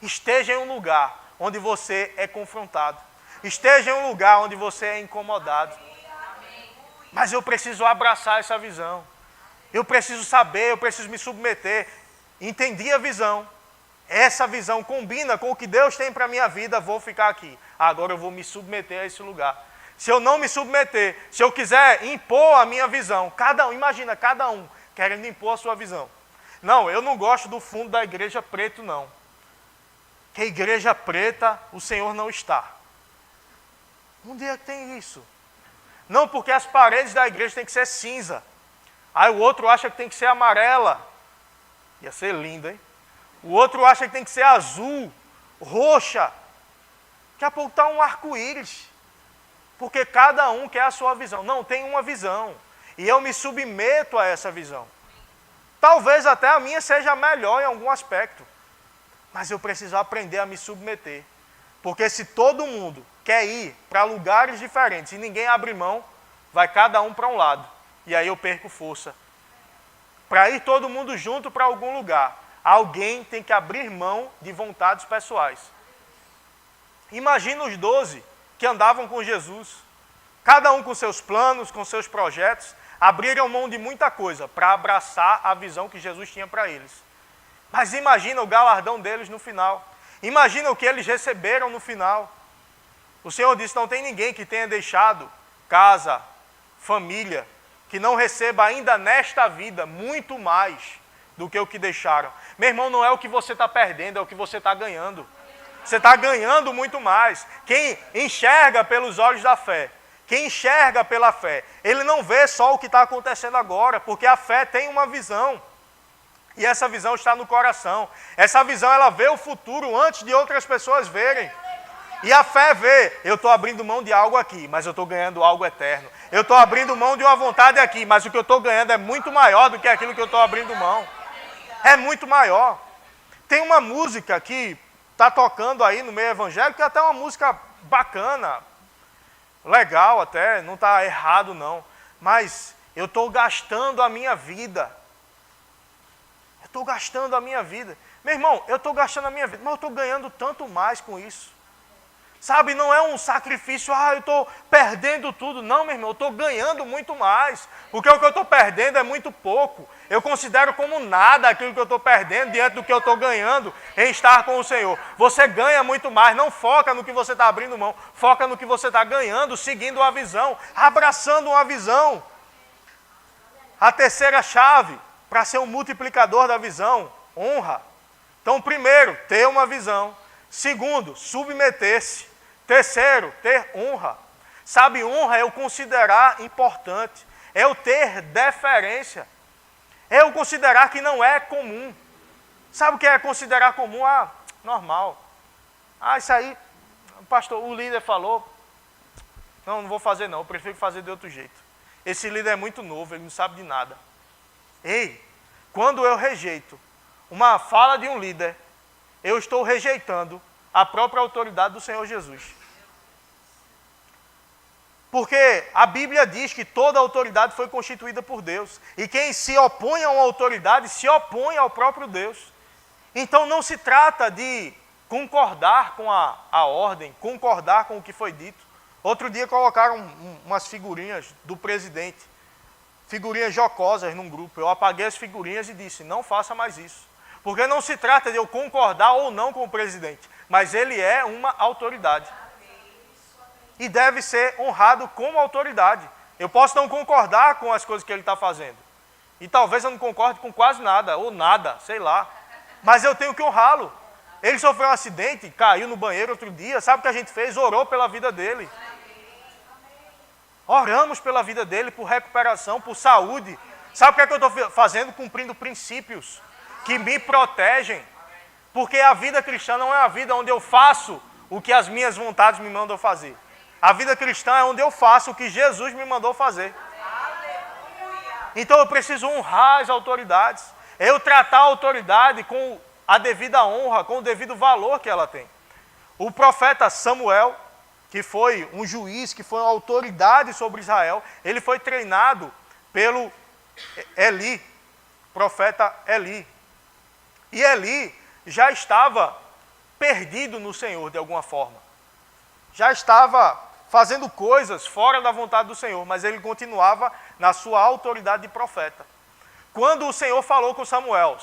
Esteja em um lugar onde você é confrontado. Esteja em um lugar onde você é incomodado. Mas eu preciso abraçar essa visão. Eu preciso saber, eu preciso me submeter. Entendi a visão. Essa visão combina com o que Deus tem para a minha vida, vou ficar aqui. Agora eu vou me submeter a esse lugar. Se eu não me submeter, se eu quiser impor a minha visão, imagina, cada um querendo impor a sua visão. Não, eu não gosto do fundo da igreja preto, não. Que a igreja preta, o Senhor não está. Onde é que tem isso? Não, porque as paredes da igreja têm que ser cinza. Aí o outro acha que tem que ser amarela. Ia ser lindo, hein? O outro acha que tem que ser azul, roxa. Daqui a pouco está um arco-íris. Porque cada um quer a sua visão. Não, tem uma visão. E eu me submeto a essa visão. Talvez até a minha seja melhor em algum aspecto. Mas eu preciso aprender a me submeter. Porque se todo mundo quer ir para lugares diferentes e ninguém abre mão, vai cada um para um lado. E aí eu perco força. Para ir todo mundo junto para algum lugar, alguém tem que abrir mão de vontades pessoais. Imagina os 12 que andavam com Jesus, cada um com seus planos, com seus projetos, abriram mão de muita coisa para abraçar a visão que Jesus tinha para eles. Mas imagina o galardão deles no final, imagina o que eles receberam no final. O Senhor disse, não tem ninguém que tenha deixado casa, família, que não receba ainda nesta vida muito mais do que o que deixaram. Meu irmão, não é o que você está perdendo, é o que você está ganhando. Você está ganhando muito mais. Quem enxerga pelos olhos da fé, quem enxerga pela fé, ele não vê só o que está acontecendo agora, porque a fé tem uma visão. E essa visão está no coração. Essa visão, ela vê o futuro antes de outras pessoas verem. E a fé vê, eu estou abrindo mão de algo aqui, mas eu estou ganhando algo eterno. Eu estou abrindo mão de uma vontade aqui, mas o que eu estou ganhando é muito maior do que aquilo que eu estou abrindo mão. É muito maior. Tem uma música que está tocando aí no meio evangélico, que é até uma música bacana, legal até, não está errado não. Mas eu estou gastando a minha vida. Eu estou gastando a minha vida. Meu irmão, eu estou gastando a minha vida, mas eu estou ganhando tanto mais com isso. Sabe, não é um sacrifício, eu estou perdendo tudo. Não, meu irmão, eu estou ganhando muito mais. Porque o que eu estou perdendo é muito pouco. Eu considero como nada aquilo que eu estou perdendo diante do que eu estou ganhando em estar com o Senhor. Você ganha muito mais, não foca no que você está abrindo mão. Foca no que você está ganhando, seguindo uma visão, abraçando uma visão. A terceira chave para ser um multiplicador da visão, honra. Então, primeiro, ter uma visão. Segundo, submeter-se. Terceiro, ter honra. Sabe, honra é eu considerar importante. É eu ter deferência. É eu considerar que não é comum. Sabe o que é considerar comum? Normal. Isso aí, pastor, o líder falou. Não vou fazer não, eu prefiro fazer de outro jeito. Esse líder é muito novo, ele não sabe de nada. Ei, quando eu rejeito uma fala de um líder, eu estou rejeitando a própria autoridade do Senhor Jesus. Porque a Bíblia diz que toda autoridade foi constituída por Deus. E quem se opõe a uma autoridade, se opõe ao próprio Deus. Então não se trata de concordar com a ordem, concordar com o que foi dito. Outro dia colocaram umas figurinhas do presidente, figurinhas jocosas num grupo. Eu apaguei as figurinhas e disse, não faça mais isso. Porque não se trata de eu concordar ou não com o presidente, mas ele é uma autoridade. E deve ser honrado como autoridade. Eu posso não concordar com as coisas que ele está fazendo. E talvez eu não concorde com quase nada, ou nada, sei lá. Mas eu tenho que honrá-lo. Ele sofreu um acidente, caiu no banheiro outro dia. Sabe o que a gente fez? Orou pela vida dele. Oramos pela vida dele, por recuperação, por saúde. Sabe o que é que eu estou fazendo? Cumprindo princípios que me protegem. Porque a vida cristã não é a vida onde eu faço o que as minhas vontades me mandam fazer. A vida cristã é onde eu faço o que Jesus me mandou fazer. Então eu preciso honrar as autoridades. Eu tratar a autoridade com a devida honra, com o devido valor que ela tem. O profeta Samuel, que foi um juiz, que foi uma autoridade sobre Israel, ele foi treinado pelo Eli, profeta Eli. E Eli já estava perdido no Senhor de alguma forma. Já estava fazendo coisas fora da vontade do Senhor, mas ele continuava na sua autoridade de profeta. Quando o Senhor falou com Samuel,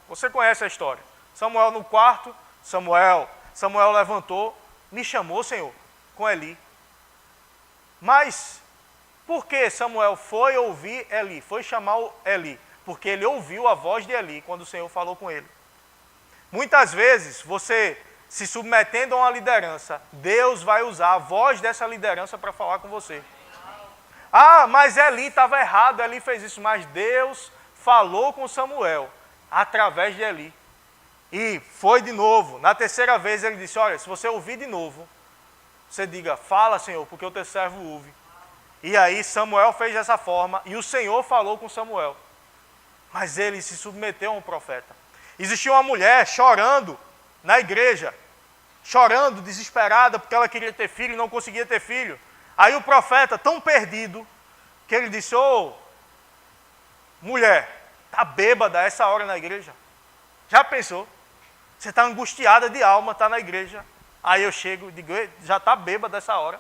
você conhece a história. Samuel no quarto, Samuel levantou, me chamou, Senhor, com Eli. Mas por que Samuel foi ouvir Eli, foi chamar Eli? Porque ele ouviu a voz de Eli quando o Senhor falou com ele. Muitas vezes, você se submetendo a uma liderança, Deus vai usar a voz dessa liderança para falar com você. Mas Eli estava errado, Eli fez isso. Mas Deus falou com Samuel através de Eli. E foi de novo. Na terceira vez ele disse, olha, se você ouvir de novo, você diga, fala, Senhor, porque o teu servo ouve. E aí Samuel fez dessa forma e o Senhor falou com Samuel. Mas ele se submeteu a um profeta. Existia uma mulher chorando na igreja, chorando, desesperada, porque ela queria ter filho e não conseguia ter filho. Aí o profeta, tão perdido, que ele disse, mulher, está bêbada essa hora na igreja? Já pensou? Você está angustiada de alma, está na igreja. Aí eu chego e digo, já está bêbada essa hora.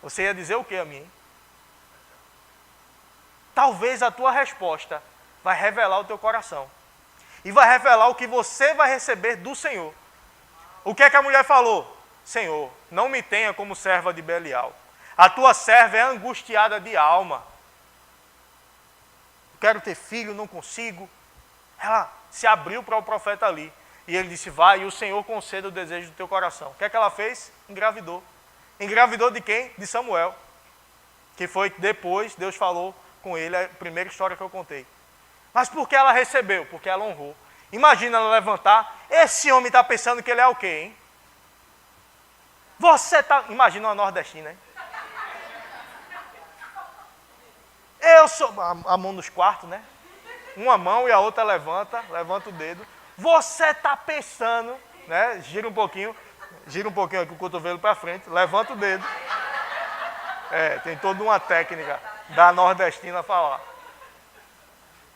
Você ia dizer o que a mim? Talvez a tua resposta vai revelar o teu coração. E vai revelar o que você vai receber do Senhor. O que é que a mulher falou? Senhor, não me tenha como serva de Belial. A tua serva é angustiada de alma. Quero ter filho, não consigo. Ela se abriu para o profeta ali. E ele disse, vai, e o Senhor conceda o desejo do teu coração. O que é que ela fez? Engravidou. Engravidou de quem? De Samuel. Que foi depois, Deus falou com ele, a primeira história que eu contei. Mas por que ela recebeu? Porque ela honrou. Imagina ela levantar, esse homem está pensando que ele é o quê, hein? Você está... Imagina uma nordestina, hein? Eu sou... A mão nos quartos, né? Uma mão e a outra levanta o dedo. Você está pensando, né? Gira um pouquinho aqui o cotovelo para frente, levanta o dedo. Tem toda uma técnica da nordestina falar.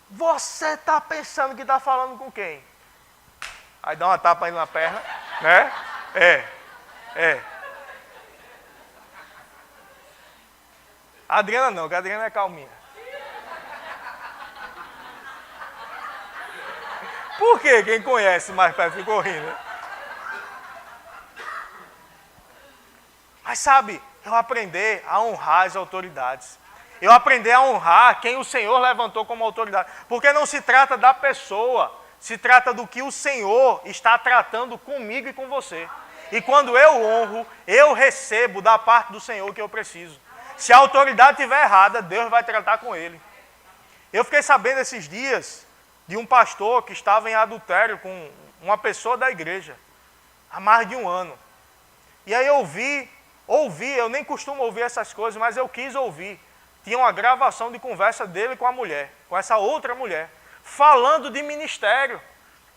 Você está pensando que está falando com quem? Aí dá uma tapa aí na perna, né? A Adriana não, que a Adriana é calminha. Por quê? Quem conhece mais perto ficou rindo. Mas sabe, eu aprendi a honrar as autoridades. Eu aprendi a honrar quem o Senhor levantou como autoridade. Porque não se trata da pessoa, se trata do que o Senhor está tratando comigo e com você. E quando eu honro, eu recebo da parte do Senhor o que eu preciso. Se a autoridade estiver errada, Deus vai tratar com ele. Eu fiquei sabendo esses dias de um pastor que estava em adultério com uma pessoa da igreja, há mais de um ano. E aí eu ouvi, eu nem costumo ouvir essas coisas, mas eu quis ouvir. Tinha uma gravação de conversa dele com a mulher, com essa outra mulher, falando de ministério,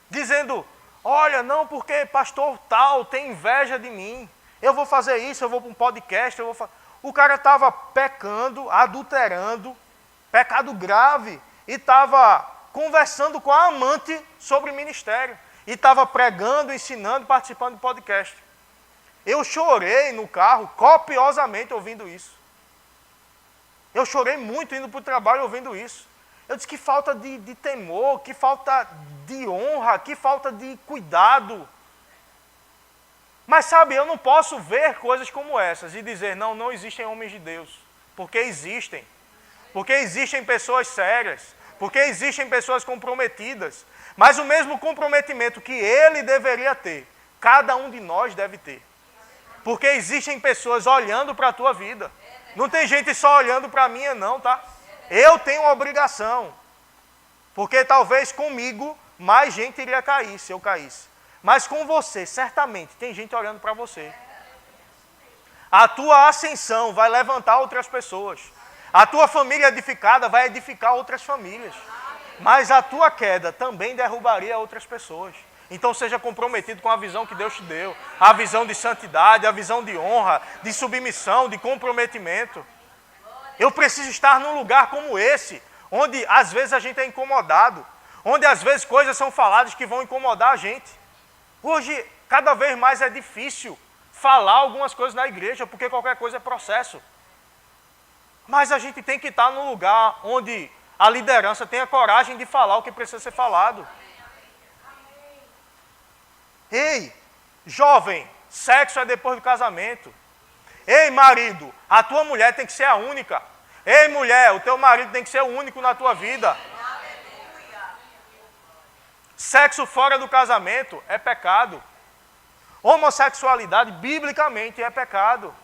dizendo, olha, não, porque pastor tal tem inveja de mim, eu vou fazer isso, eu vou para um podcast, O cara estava pecando, adulterando, pecado grave, e estava conversando com a amante sobre ministério. E estava pregando, ensinando, participando do podcast. Eu chorei no carro, copiosamente, ouvindo isso. Eu chorei muito indo para o trabalho ouvindo isso. Eu disse que falta de temor, que falta de honra, que falta de cuidado. Mas sabe, eu não posso ver coisas como essas e dizer, não existem homens de Deus. Porque existem. Porque existem pessoas sérias. Porque existem pessoas comprometidas. Mas o mesmo comprometimento que ele deveria ter, cada um de nós deve ter. Porque existem pessoas olhando para a tua vida. Não tem gente só olhando para a minha não, tá? Eu tenho uma obrigação. Porque talvez comigo mais gente iria cair se eu caísse. Mas com você, certamente, tem gente olhando para você. A tua ascensão vai levantar outras pessoas. A tua família edificada vai edificar outras famílias. Mas a tua queda também derrubaria outras pessoas. Então seja comprometido com a visão que Deus te deu. A visão de santidade, a visão de honra, de submissão, de comprometimento. Eu preciso estar num lugar como esse, onde às vezes a gente é incomodado. Onde às vezes coisas são faladas que vão incomodar a gente. Hoje, cada vez mais é difícil falar algumas coisas na igreja, porque qualquer coisa é processo. Mas a gente tem que estar num lugar onde a liderança tenha coragem de falar o que precisa ser falado. Ei, jovem, sexo é depois do casamento. Ei, marido, a tua mulher tem que ser a única. Ei, mulher, o teu marido tem que ser o único na tua vida. Sexo fora do casamento é pecado. Homossexualidade, biblicamente, é pecado.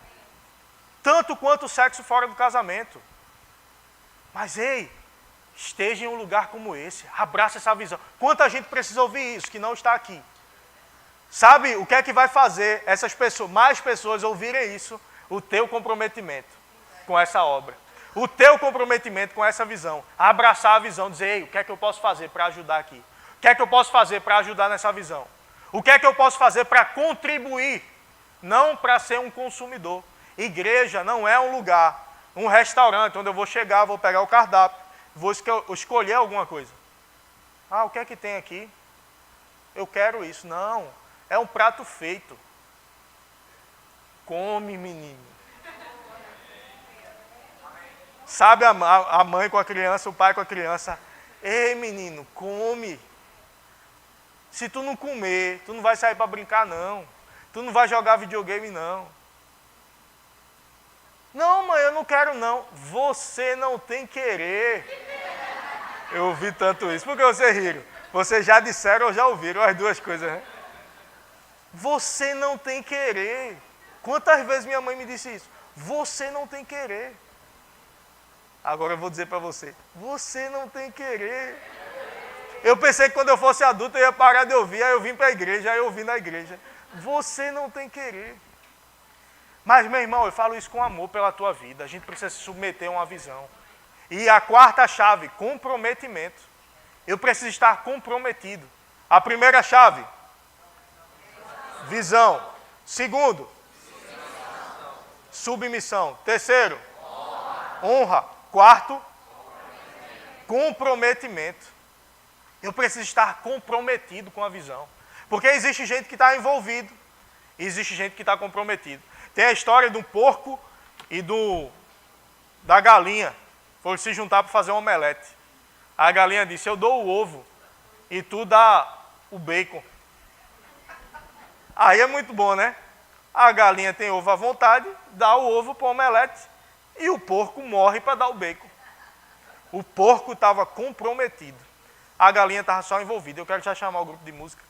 Tanto quanto o sexo fora do casamento. Mas, ei, esteja em um lugar como esse. Abraça essa visão. Quanta gente precisa ouvir isso, que não está aqui. Sabe o que é que vai fazer essas pessoas, mais pessoas ouvirem isso? O teu comprometimento com essa obra. O teu comprometimento com essa visão. Abraçar a visão, dizer, ei, o que é que eu posso fazer para ajudar aqui? O que é que eu posso fazer para ajudar nessa visão? O que é que eu posso fazer para contribuir? Não para ser um consumidor. Igreja não é um lugar, um restaurante, onde eu vou chegar, vou pegar o cardápio, vou escolher alguma coisa. Ah, o que é que tem aqui? Eu quero isso. Não, é um prato feito. Come, menino. Sabe a mãe com a criança, o pai com a criança. Ei, menino, come. Se tu não comer, tu não vai sair para brincar, não. Tu não vai jogar videogame, não. Não, mãe, eu não quero, não. Você não tem querer. Eu ouvi tanto isso. Por que você riram? Vocês já disseram ou já ouviram as duas coisas, né? Você não tem querer. Quantas vezes minha mãe me disse isso? Você não tem querer. Agora eu vou dizer para você. Você não tem querer. Eu pensei que quando eu fosse adulto eu ia parar de ouvir, aí eu vim para a igreja, aí eu ouvi na igreja. Você não tem querer. Mas, meu irmão, eu falo isso com amor pela tua vida. A gente precisa se submeter a uma visão. E a quarta chave, comprometimento. Eu preciso estar comprometido. A primeira chave, visão. Segundo, submissão. Terceiro, honra. Quarto, comprometimento. Eu preciso estar comprometido com a visão. Porque existe gente que está envolvido e existe gente que está comprometido. Tem a história de um porco e da galinha. Foram se juntar para fazer um omelete. A galinha disse, eu dou o ovo e tu dá o bacon. Aí é muito bom, né? A galinha tem ovo à vontade, dá o ovo para o omelete e o porco morre para dar o bacon. O porco estava comprometido. A galinha estava só envolvida. Eu quero já chamar o grupo de música.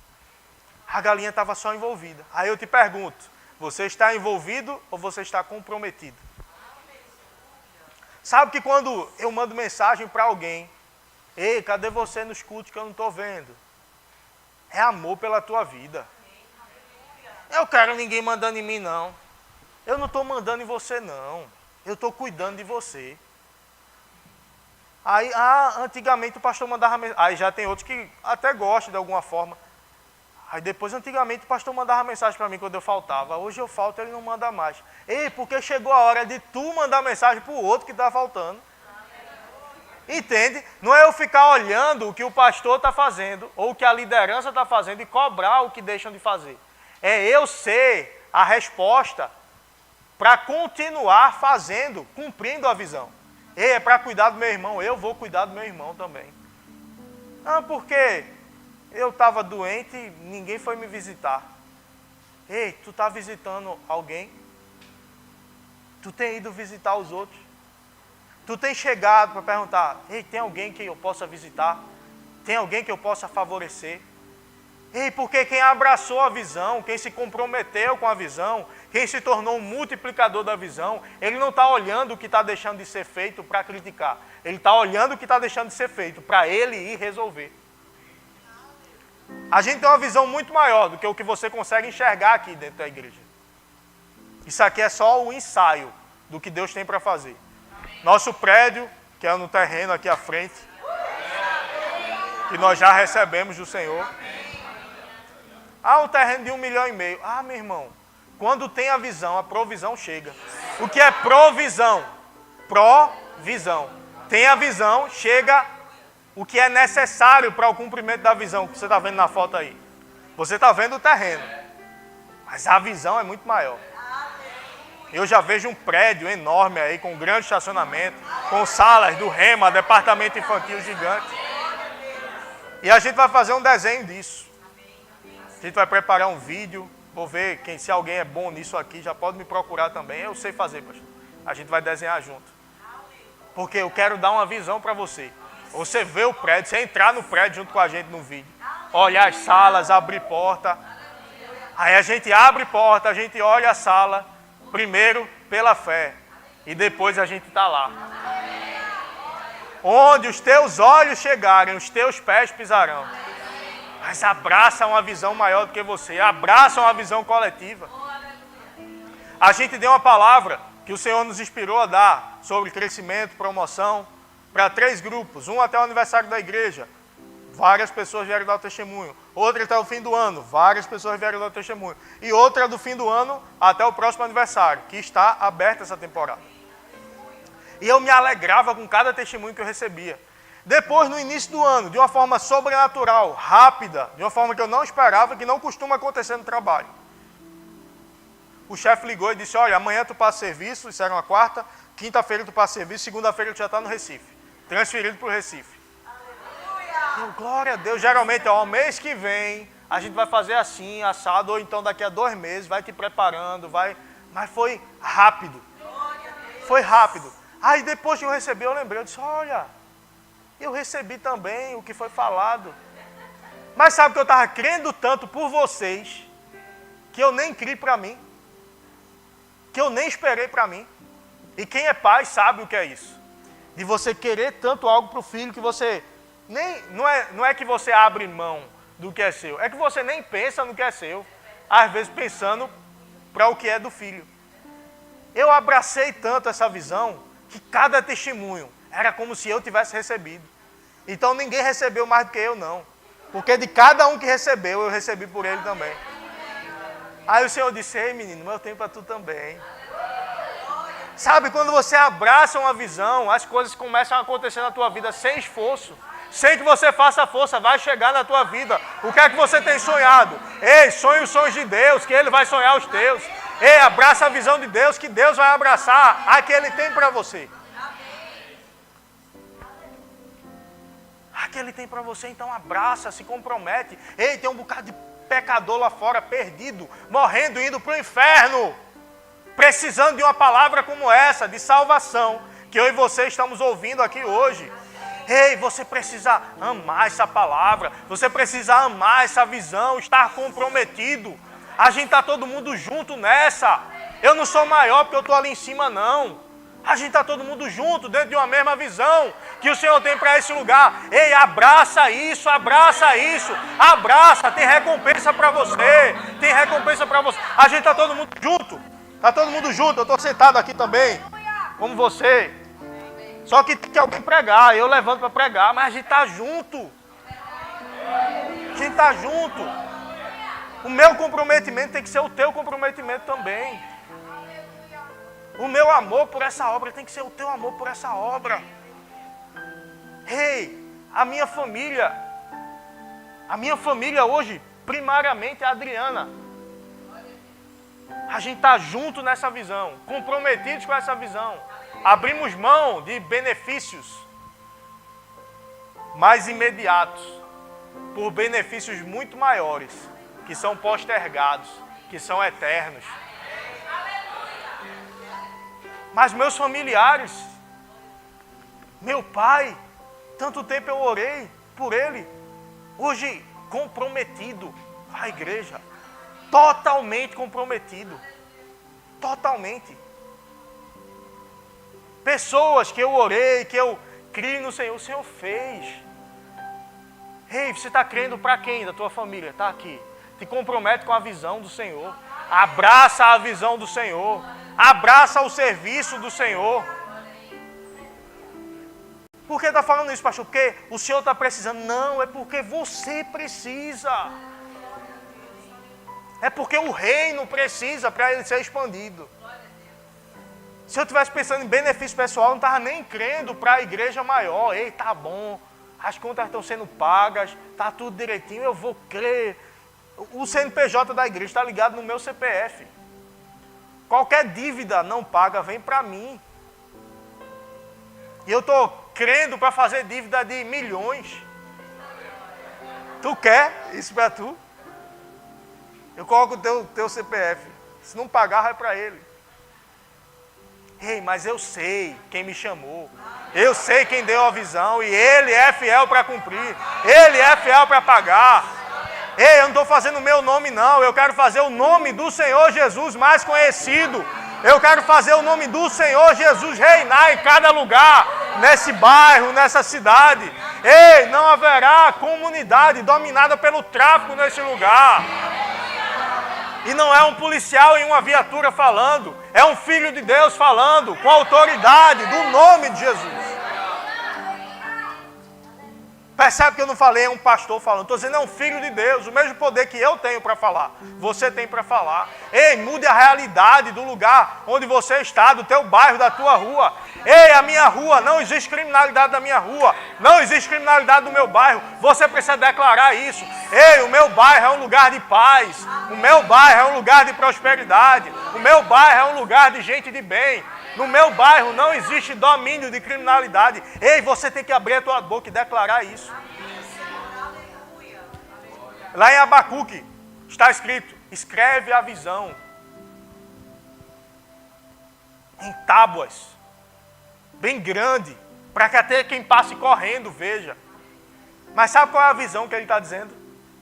A galinha estava só envolvida. Aí eu te pergunto, você está envolvido ou você está comprometido? Sabe que quando eu mando mensagem para alguém, ei, cadê você nos cultos que eu não estou vendo? É amor pela tua vida. Eu quero ninguém mandando em mim, não. Eu não estou mandando em você, não. Eu estou cuidando de você. Aí, antigamente o pastor mandava mensagem. Aí já tem outros que até gostam de alguma forma. Aí depois, antigamente, o pastor mandava mensagem para mim quando eu faltava. Hoje eu falto, ele não manda mais. Ei, porque chegou a hora de tu mandar mensagem para o outro que está faltando. Entende? Não é eu ficar olhando o que o pastor está fazendo, ou o que a liderança está fazendo e cobrar o que deixam de fazer. É eu ser a resposta para continuar fazendo, cumprindo a visão. Ei, é para cuidar do meu irmão, eu vou cuidar do meu irmão também. Ah, porque eu estava doente e ninguém foi me visitar. Ei, tu está visitando alguém? Tu tem ido visitar os outros? Tu tem chegado para perguntar, ei, tem alguém que eu possa visitar? Tem alguém que eu possa favorecer? Ei, porque quem abraçou a visão, quem se comprometeu com a visão, quem se tornou um multiplicador da visão, ele não está olhando o que está deixando de ser feito para criticar. Ele está olhando o que está deixando de ser feito para ele ir resolver. A gente tem uma visão muito maior do que o que você consegue enxergar aqui dentro da igreja. Isso aqui é só o ensaio do que Deus tem para fazer. Nosso prédio, que é no terreno aqui à frente, que nós já recebemos do Senhor. Um terreno de 1,5 milhão. Meu irmão, quando tem a visão, a provisão chega. O que é provisão? Provisão. Tem a visão, chega o que é necessário para o cumprimento da visão, que você está vendo na foto aí. Você está vendo o terreno, mas a visão é muito maior. Eu já vejo um prédio enorme aí, com grande estacionamento, com salas do Rema, departamento infantil gigante. E a gente vai fazer um desenho disso. A gente vai preparar um vídeo, vou ver se alguém é bom nisso aqui, já pode me procurar também. Eu sei fazer, pastor. A gente vai desenhar junto. Porque eu quero dar uma visão para você. Você vê o prédio, você entrar no prédio junto com a gente no vídeo. Olhar as salas, abrir porta. Aí a gente abre porta, a gente olha a sala, primeiro pela fé. E depois a gente está lá. Onde os teus olhos chegarem, os teus pés pisarão. Mas abraça uma visão maior do que você. Abraça uma visão coletiva. A gente deu uma palavra que o Senhor nos inspirou a dar sobre crescimento, promoção, para 3 grupos. Um até o aniversário da igreja. Várias pessoas vieram dar o testemunho. Outra até o fim do ano. Várias pessoas vieram dar o testemunho. E outra do fim do ano até o próximo aniversário, que está aberta essa temporada. E eu me alegrava com cada testemunho que eu recebia. Depois, no início do ano, de uma forma sobrenatural, rápida, de uma forma que eu não esperava, que não costuma acontecer no trabalho. O chefe ligou e disse, olha, amanhã tu passa serviço, isso era uma quarta, quinta-feira tu passa serviço, segunda-feira tu já está no Recife, transferido para o Recife. Eu, glória a Deus, geralmente, mês que vem, a gente vai fazer assim, assado, ou então daqui a 2 meses, vai te preparando, vai. Mas foi rápido. Foi rápido. Aí depois que eu recebi, eu lembrei, eu disse, olha, eu recebi também o que foi falado. Mas sabe que eu estava crendo tanto por vocês, que eu nem criei para mim. Que eu nem esperei para mim. E quem é pai sabe o que é isso. De você querer tanto algo para o filho que você nem... Não é que você abre mão do que é seu. É que você nem pensa no que é seu. Às vezes pensando para o que é do filho. Eu abracei tanto essa visão que cada testemunho era como se eu tivesse recebido. Então ninguém recebeu mais do que eu, não. Porque de cada um que recebeu, eu recebi por ele também. Aí o Senhor disse, ei menino, mas eu tenho para tu também. Sabe, quando você abraça uma visão, as coisas começam a acontecer na tua vida sem esforço. Sem que você faça força, vai chegar na tua vida. O que é que você tem sonhado? Ei, sonhe os sonhos de Deus, que Ele vai sonhar os teus. Ei, abraça a visão de Deus, que Deus vai abraçar a que Ele tem para você. A que Ele tem para você, então abraça, se compromete. Ei, tem um bocado de pecador lá fora, perdido, morrendo, indo para o inferno. Precisando de uma palavra como essa, de salvação, que eu e você estamos ouvindo aqui hoje. Ei, você precisa amar essa palavra, você precisa amar essa visão, estar comprometido. A gente está todo mundo junto nessa. Eu não sou maior porque eu estou ali em cima, não. A gente está todo mundo junto, dentro de uma mesma visão que o Senhor tem para esse lugar. Ei, abraça isso, abraça isso, abraça, tem recompensa para você, tem recompensa para você. A gente está todo mundo junto, está todo mundo junto, eu estou sentado aqui também, como você. Só que tem que alguém pregar, eu levanto para pregar, mas a gente está junto. A gente está junto. O meu comprometimento tem que ser o teu comprometimento também. O meu amor por essa obra tem que ser o teu amor por essa obra. Ei, a minha família hoje, primariamente é a Adriana. A gente está junto nessa visão, comprometidos com essa visão. Abrimos mão de benefícios mais imediatos, por benefícios muito maiores, que são postergados, que são eternos. Mas meus familiares, meu pai, tanto tempo eu orei por ele, hoje comprometido à igreja, totalmente comprometido, totalmente. Pessoas que eu orei, que eu criei no Senhor, o Senhor fez. Ei, você está crendo para quem da tua família? Está aqui. Te compromete com a visão do Senhor. Abraça a visão do Senhor. Abraça o serviço do Senhor. Por que está falando isso, pastor? Porque o Senhor está precisando? Não, é porque você precisa. É porque o reino precisa para ele ser expandido. Se eu estivesse pensando em benefício pessoal, eu não estava nem crendo para a igreja maior. Ei, tá bom, as contas estão sendo pagas, está tudo direitinho, eu vou crer. O CNPJ da igreja está ligado no meu CPF. Qualquer dívida não paga vem para mim. E eu estou crendo para fazer dívida de milhões. Tu quer isso para tu? Eu coloco o teu CPF. Se não pagar, vai para ele. Ei, mas eu sei quem me chamou. Eu sei quem deu a visão. E ele é fiel para cumprir. Ele é fiel para pagar. Ei, eu não estou fazendo o meu nome, não. Eu quero fazer o nome do Senhor Jesus mais conhecido. Eu quero fazer o nome do Senhor Jesus reinar em cada lugar, nesse bairro, nessa cidade. Ei, não haverá comunidade dominada pelo tráfico nesse lugar. E não é um policial em uma viatura falando, é um filho de Deus falando, com a autoridade do nome de Jesus. Percebe que eu não falei, é um pastor falando. Estou dizendo, é um filho de Deus. O mesmo poder que eu tenho para falar, você tem para falar. Ei, mude a realidade do lugar onde você está, do teu bairro, da tua rua. Ei, a minha rua, não existe criminalidade na minha rua. Não existe criminalidade no meu bairro. Você precisa declarar isso. Ei, o meu bairro é um lugar de paz. O meu bairro é um lugar de prosperidade. O meu bairro é um lugar de gente de bem. No meu bairro não existe domínio de criminalidade. Ei, você tem que abrir a tua boca e declarar isso. Lá em Abacuque está escrito, escreve a visão em tábuas, bem grande, para que até quem passe correndo veja. Mas sabe qual é a visão que ele está dizendo?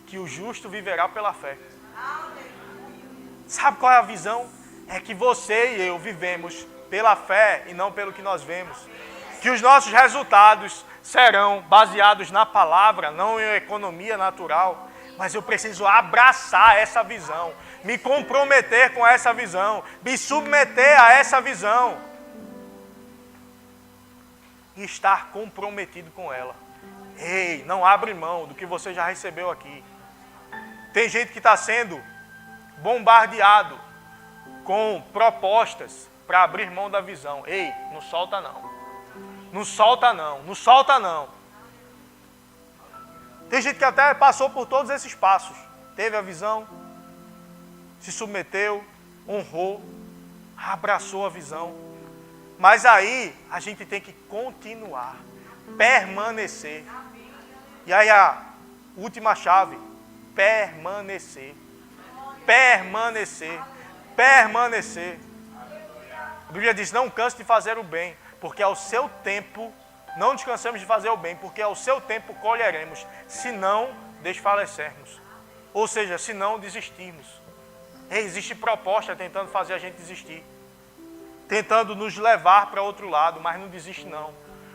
Que o justo viverá pela fé. Sabe qual é a visão? É que você e eu vivemos pela fé e não pelo que nós vemos. Que os nossos resultados serão baseados na palavra, não em economia natural. Mas eu preciso abraçar essa visão, me comprometer com essa visão, me submeter a essa visão. E estar comprometido com ela. Ei, não abre mão do que você já recebeu aqui. Tem gente que está sendo bombardeado com propostas para abrir mão da visão. Ei, não solta não. Não solta não, não solta não. Tem gente que até passou por todos esses passos. Teve a visão, se submeteu, honrou, abraçou a visão. Mas aí a gente tem que continuar, permanecer. E aí a última chave, permanecer. Permanecer. Permanecer. A Bíblia diz, não canse de fazer o bem, porque ao seu tempo, não descansamos de fazer o bem, porque ao seu tempo colheremos, se não desfalecermos. Ou seja, se não desistirmos. Existe proposta tentando fazer a gente desistir. Tentando nos levar para outro lado, mas não desiste não.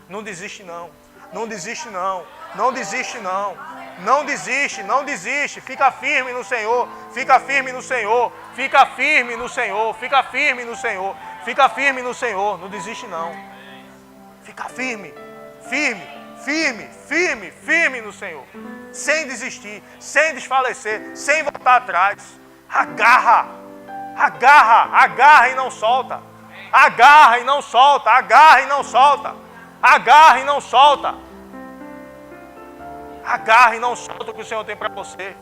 Não desiste não. Não desiste não. Não desiste não. Não desiste, não desiste. Fica firme no Senhor. Fica firme no Senhor. Fica firme no Senhor. Fica firme no Senhor. Fica firme no Senhor. Não desiste não. Fica firme. Firme, firme, firme, firme no Senhor. Sem desistir, sem desfalecer, sem voltar atrás. Agarra. Agarra, agarra e não solta. Agarra e não solta, agarra e não solta. Agarra e não solta. Agarra e não solta o que o Senhor tem para você.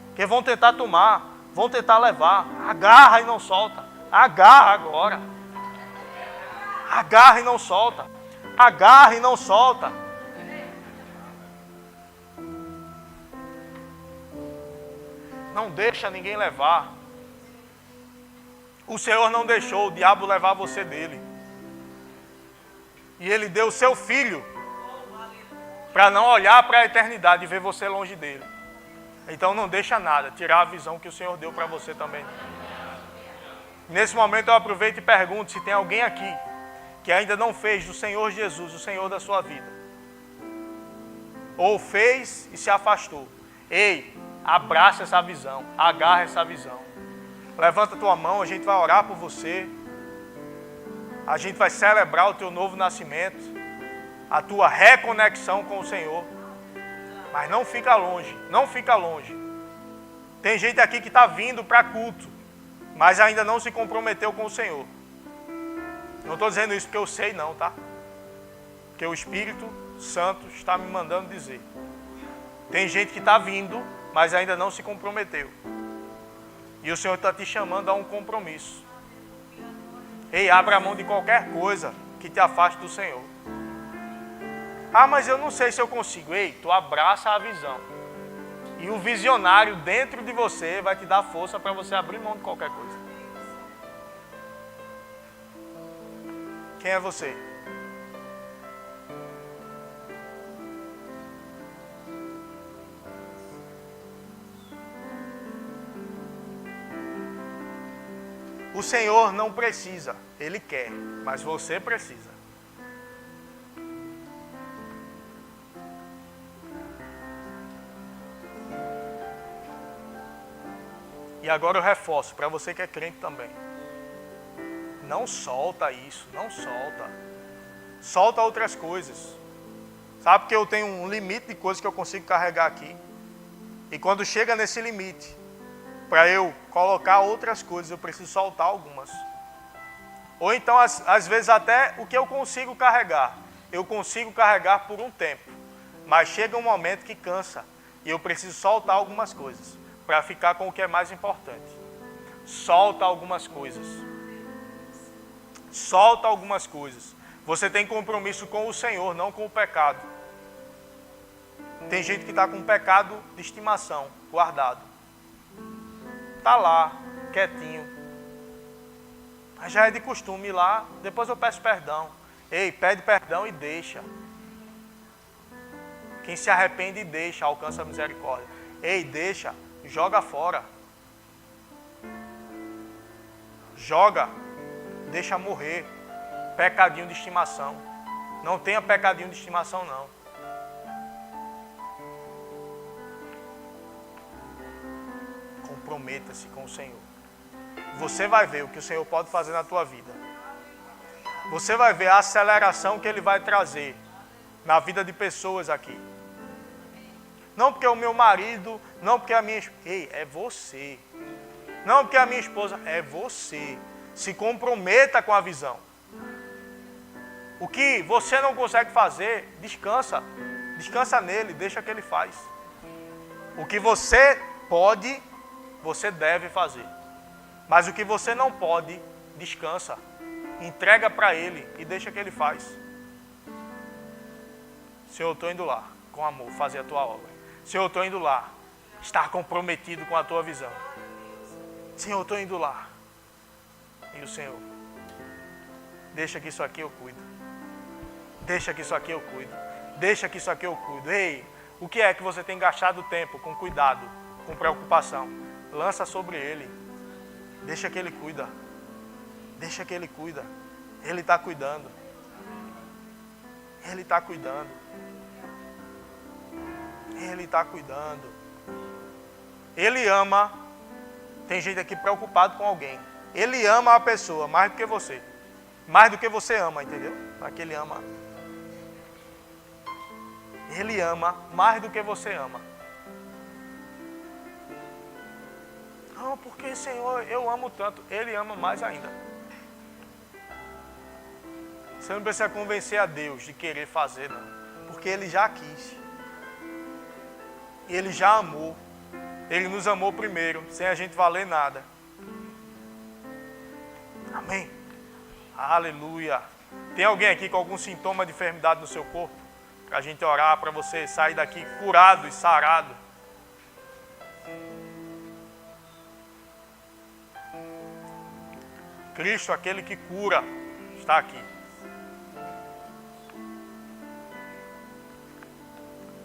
Porque vão tentar tomar, vão tentar levar. Agarra e não solta. Agarra agora. Agarra e não solta. Agarra e não solta. Não deixa ninguém levar. O Senhor não deixou o diabo levar você dele. E Ele deu o seu filho para não olhar para a eternidade e ver você longe dele. Então não deixa nada, tirar a visão que o Senhor deu para você também. Nesse momento eu aproveito e pergunto se tem alguém aqui que ainda não fez do Senhor Jesus o Senhor da sua vida. Ou fez e se afastou. Ei, abraça essa visão, agarra essa visão. Levanta a tua mão, a gente vai orar por você. A gente vai celebrar o teu novo nascimento, a tua reconexão com o Senhor. Mas não fica longe, não fica longe. Tem gente aqui que está vindo para culto, mas ainda não se comprometeu com o Senhor. Não estou dizendo isso porque eu sei não, tá? Porque o Espírito Santo está me mandando dizer. Tem gente que está vindo, mas ainda não se comprometeu. E o Senhor está te chamando a um compromisso. Ei, abra a mão de qualquer coisa que te afaste do Senhor. Ah, mas eu não sei se eu consigo. Ei, tu abraça a visão. E o visionário dentro de você vai te dar força para você abrir mão de qualquer coisa. Quem é você? O Senhor não precisa, Ele quer, mas você precisa. E agora eu reforço, para você que é crente também. Não solta isso, não solta. Solta outras coisas. Sabe que eu tenho um limite de coisas que eu consigo carregar aqui. E quando chega nesse limite, para eu colocar outras coisas, eu preciso soltar algumas. Ou então, às vezes, até o que eu consigo carregar, eu consigo carregar por um tempo. Mas chega um momento que cansa. E eu preciso soltar algumas coisas, para ficar com o que é mais importante. Solta algumas coisas. Solta algumas coisas. Você tem compromisso com o Senhor, não com o pecado. Tem gente que está com pecado de estimação. guardado. Está lá, quietinho. Mas já é de costume ir lá, depois eu peço perdão. Ei, pede perdão e deixa. Quem se arrepende e deixa, alcança a misericórdia. Ei, deixa, joga fora. Joga, deixa morrer. Pecadinho de estimação. Não tenha pecadinho de estimação, não. Comprometa-se com o Senhor. Você vai ver o que o Senhor pode fazer na tua vida. Você vai ver a aceleração que Ele vai trazer na vida de pessoas aqui. Não porque é o meu marido, não porque é a minha esposa. Ei, é você. Não porque é a minha esposa, é você. Se comprometa com a visão. O que você não consegue fazer, descansa. Descansa nele, deixa que ele faz. O que você pode, você deve fazer. Mas o que você não pode, descansa. Entrega para ele e deixa que ele faz. Senhor, eu estou indo lá, com amor, fazer a tua obra. Senhor, eu estou indo lá, estar comprometido com a tua visão. Senhor, eu estou indo lá. E o Senhor, deixa que isso aqui eu cuido. Deixa que isso aqui eu cuido. Deixa que isso aqui eu cuido. Ei, o que é que você tem gastado tempo com cuidado, com preocupação? Lança sobre ele. Deixa que ele cuida. Deixa que ele cuida. Ele está cuidando. Ele está cuidando. Ele está cuidando. Ele ama. Tem gente aqui preocupado com alguém. Ele ama a pessoa mais do que você. Mais do que você ama, entendeu? Mas que ele ama. Ele ama mais do que você ama. Não, porque Senhor, eu amo tanto. Ele ama mais ainda. Você não precisa convencer a Deus de querer fazer, não. Porque Ele já quis. Ele já amou. Ele nos amou primeiro, sem a gente valer nada. Amém? Aleluia. Tem alguém aqui com algum sintoma de enfermidade no seu corpo? Para a gente orar, para você sair daqui curado e sarado. Cristo, aquele que cura, está aqui.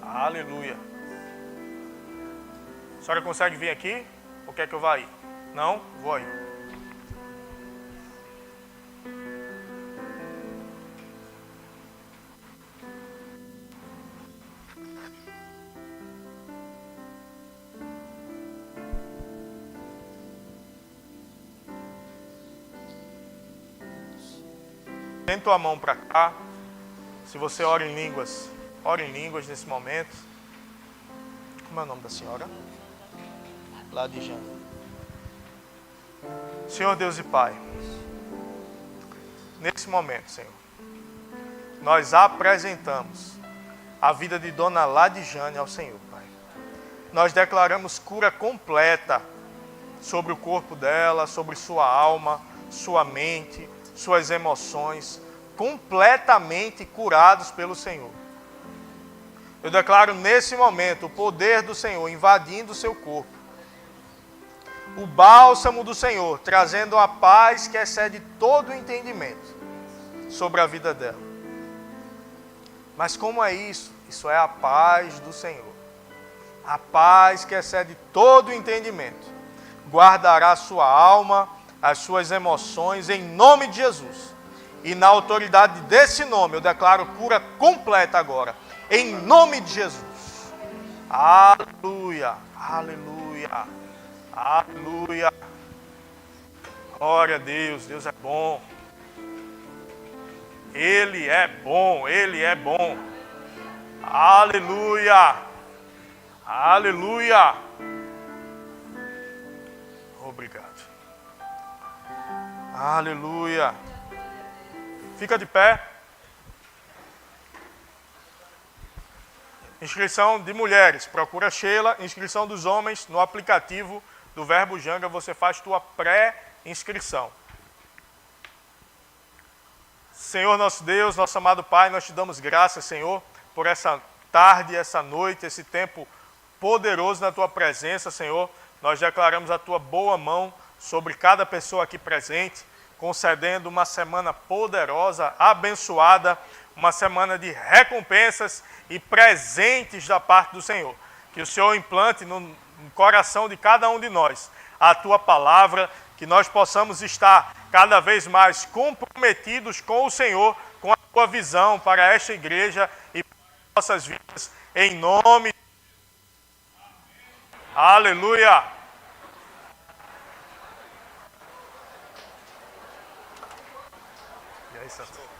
Aleluia. A senhora consegue vir aqui? Ou quer que eu vá aí? Não? Vou aí. Tenta tua mão para cá. Se você ora em línguas, ore em línguas nesse momento. Como é o nome da senhora? Ladijane. Senhor Deus e Pai, nesse momento, Senhor, nós apresentamos a vida de Dona Ladijane ao Senhor, Pai. Nós declaramos cura completa sobre o corpo dela, sobre sua alma, sua mente, suas emoções, completamente curados pelo Senhor. Eu declaro nesse momento o poder do Senhor invadindo o seu corpo. O bálsamo do Senhor trazendo a paz que excede todo o entendimento sobre a vida dela. Mas como é isso? Isso é a paz do Senhor. A paz que excede todo o entendimento. Guardará a sua alma, as suas emoções em nome de Jesus. E na autoridade desse nome eu declaro cura completa agora. Em nome de Jesus. Aleluia, aleluia, aleluia. Glória a Deus, Deus é bom. Ele é bom, Ele é bom. Aleluia, aleluia. Obrigado. Aleluia. Fica de pé. Inscrição de mulheres, procura Sheila. Inscrição dos homens no aplicativo do Verbo Janga, você faz tua pré-inscrição. Senhor nosso Deus, nosso amado Pai, nós te damos graças, Senhor, por essa tarde, essa noite, esse tempo poderoso na tua presença, Senhor. Nós declaramos a tua boa mão sobre cada pessoa aqui presente, concedendo uma semana poderosa, abençoada, uma semana de recompensas e presentes da parte do Senhor. Que o Senhor implante no coração de cada um de nós a tua palavra, que nós possamos estar cada vez mais comprometidos com o Senhor, com a tua visão para esta igreja e para nossas vidas, em nome de... Aleluia! E aí, Santo?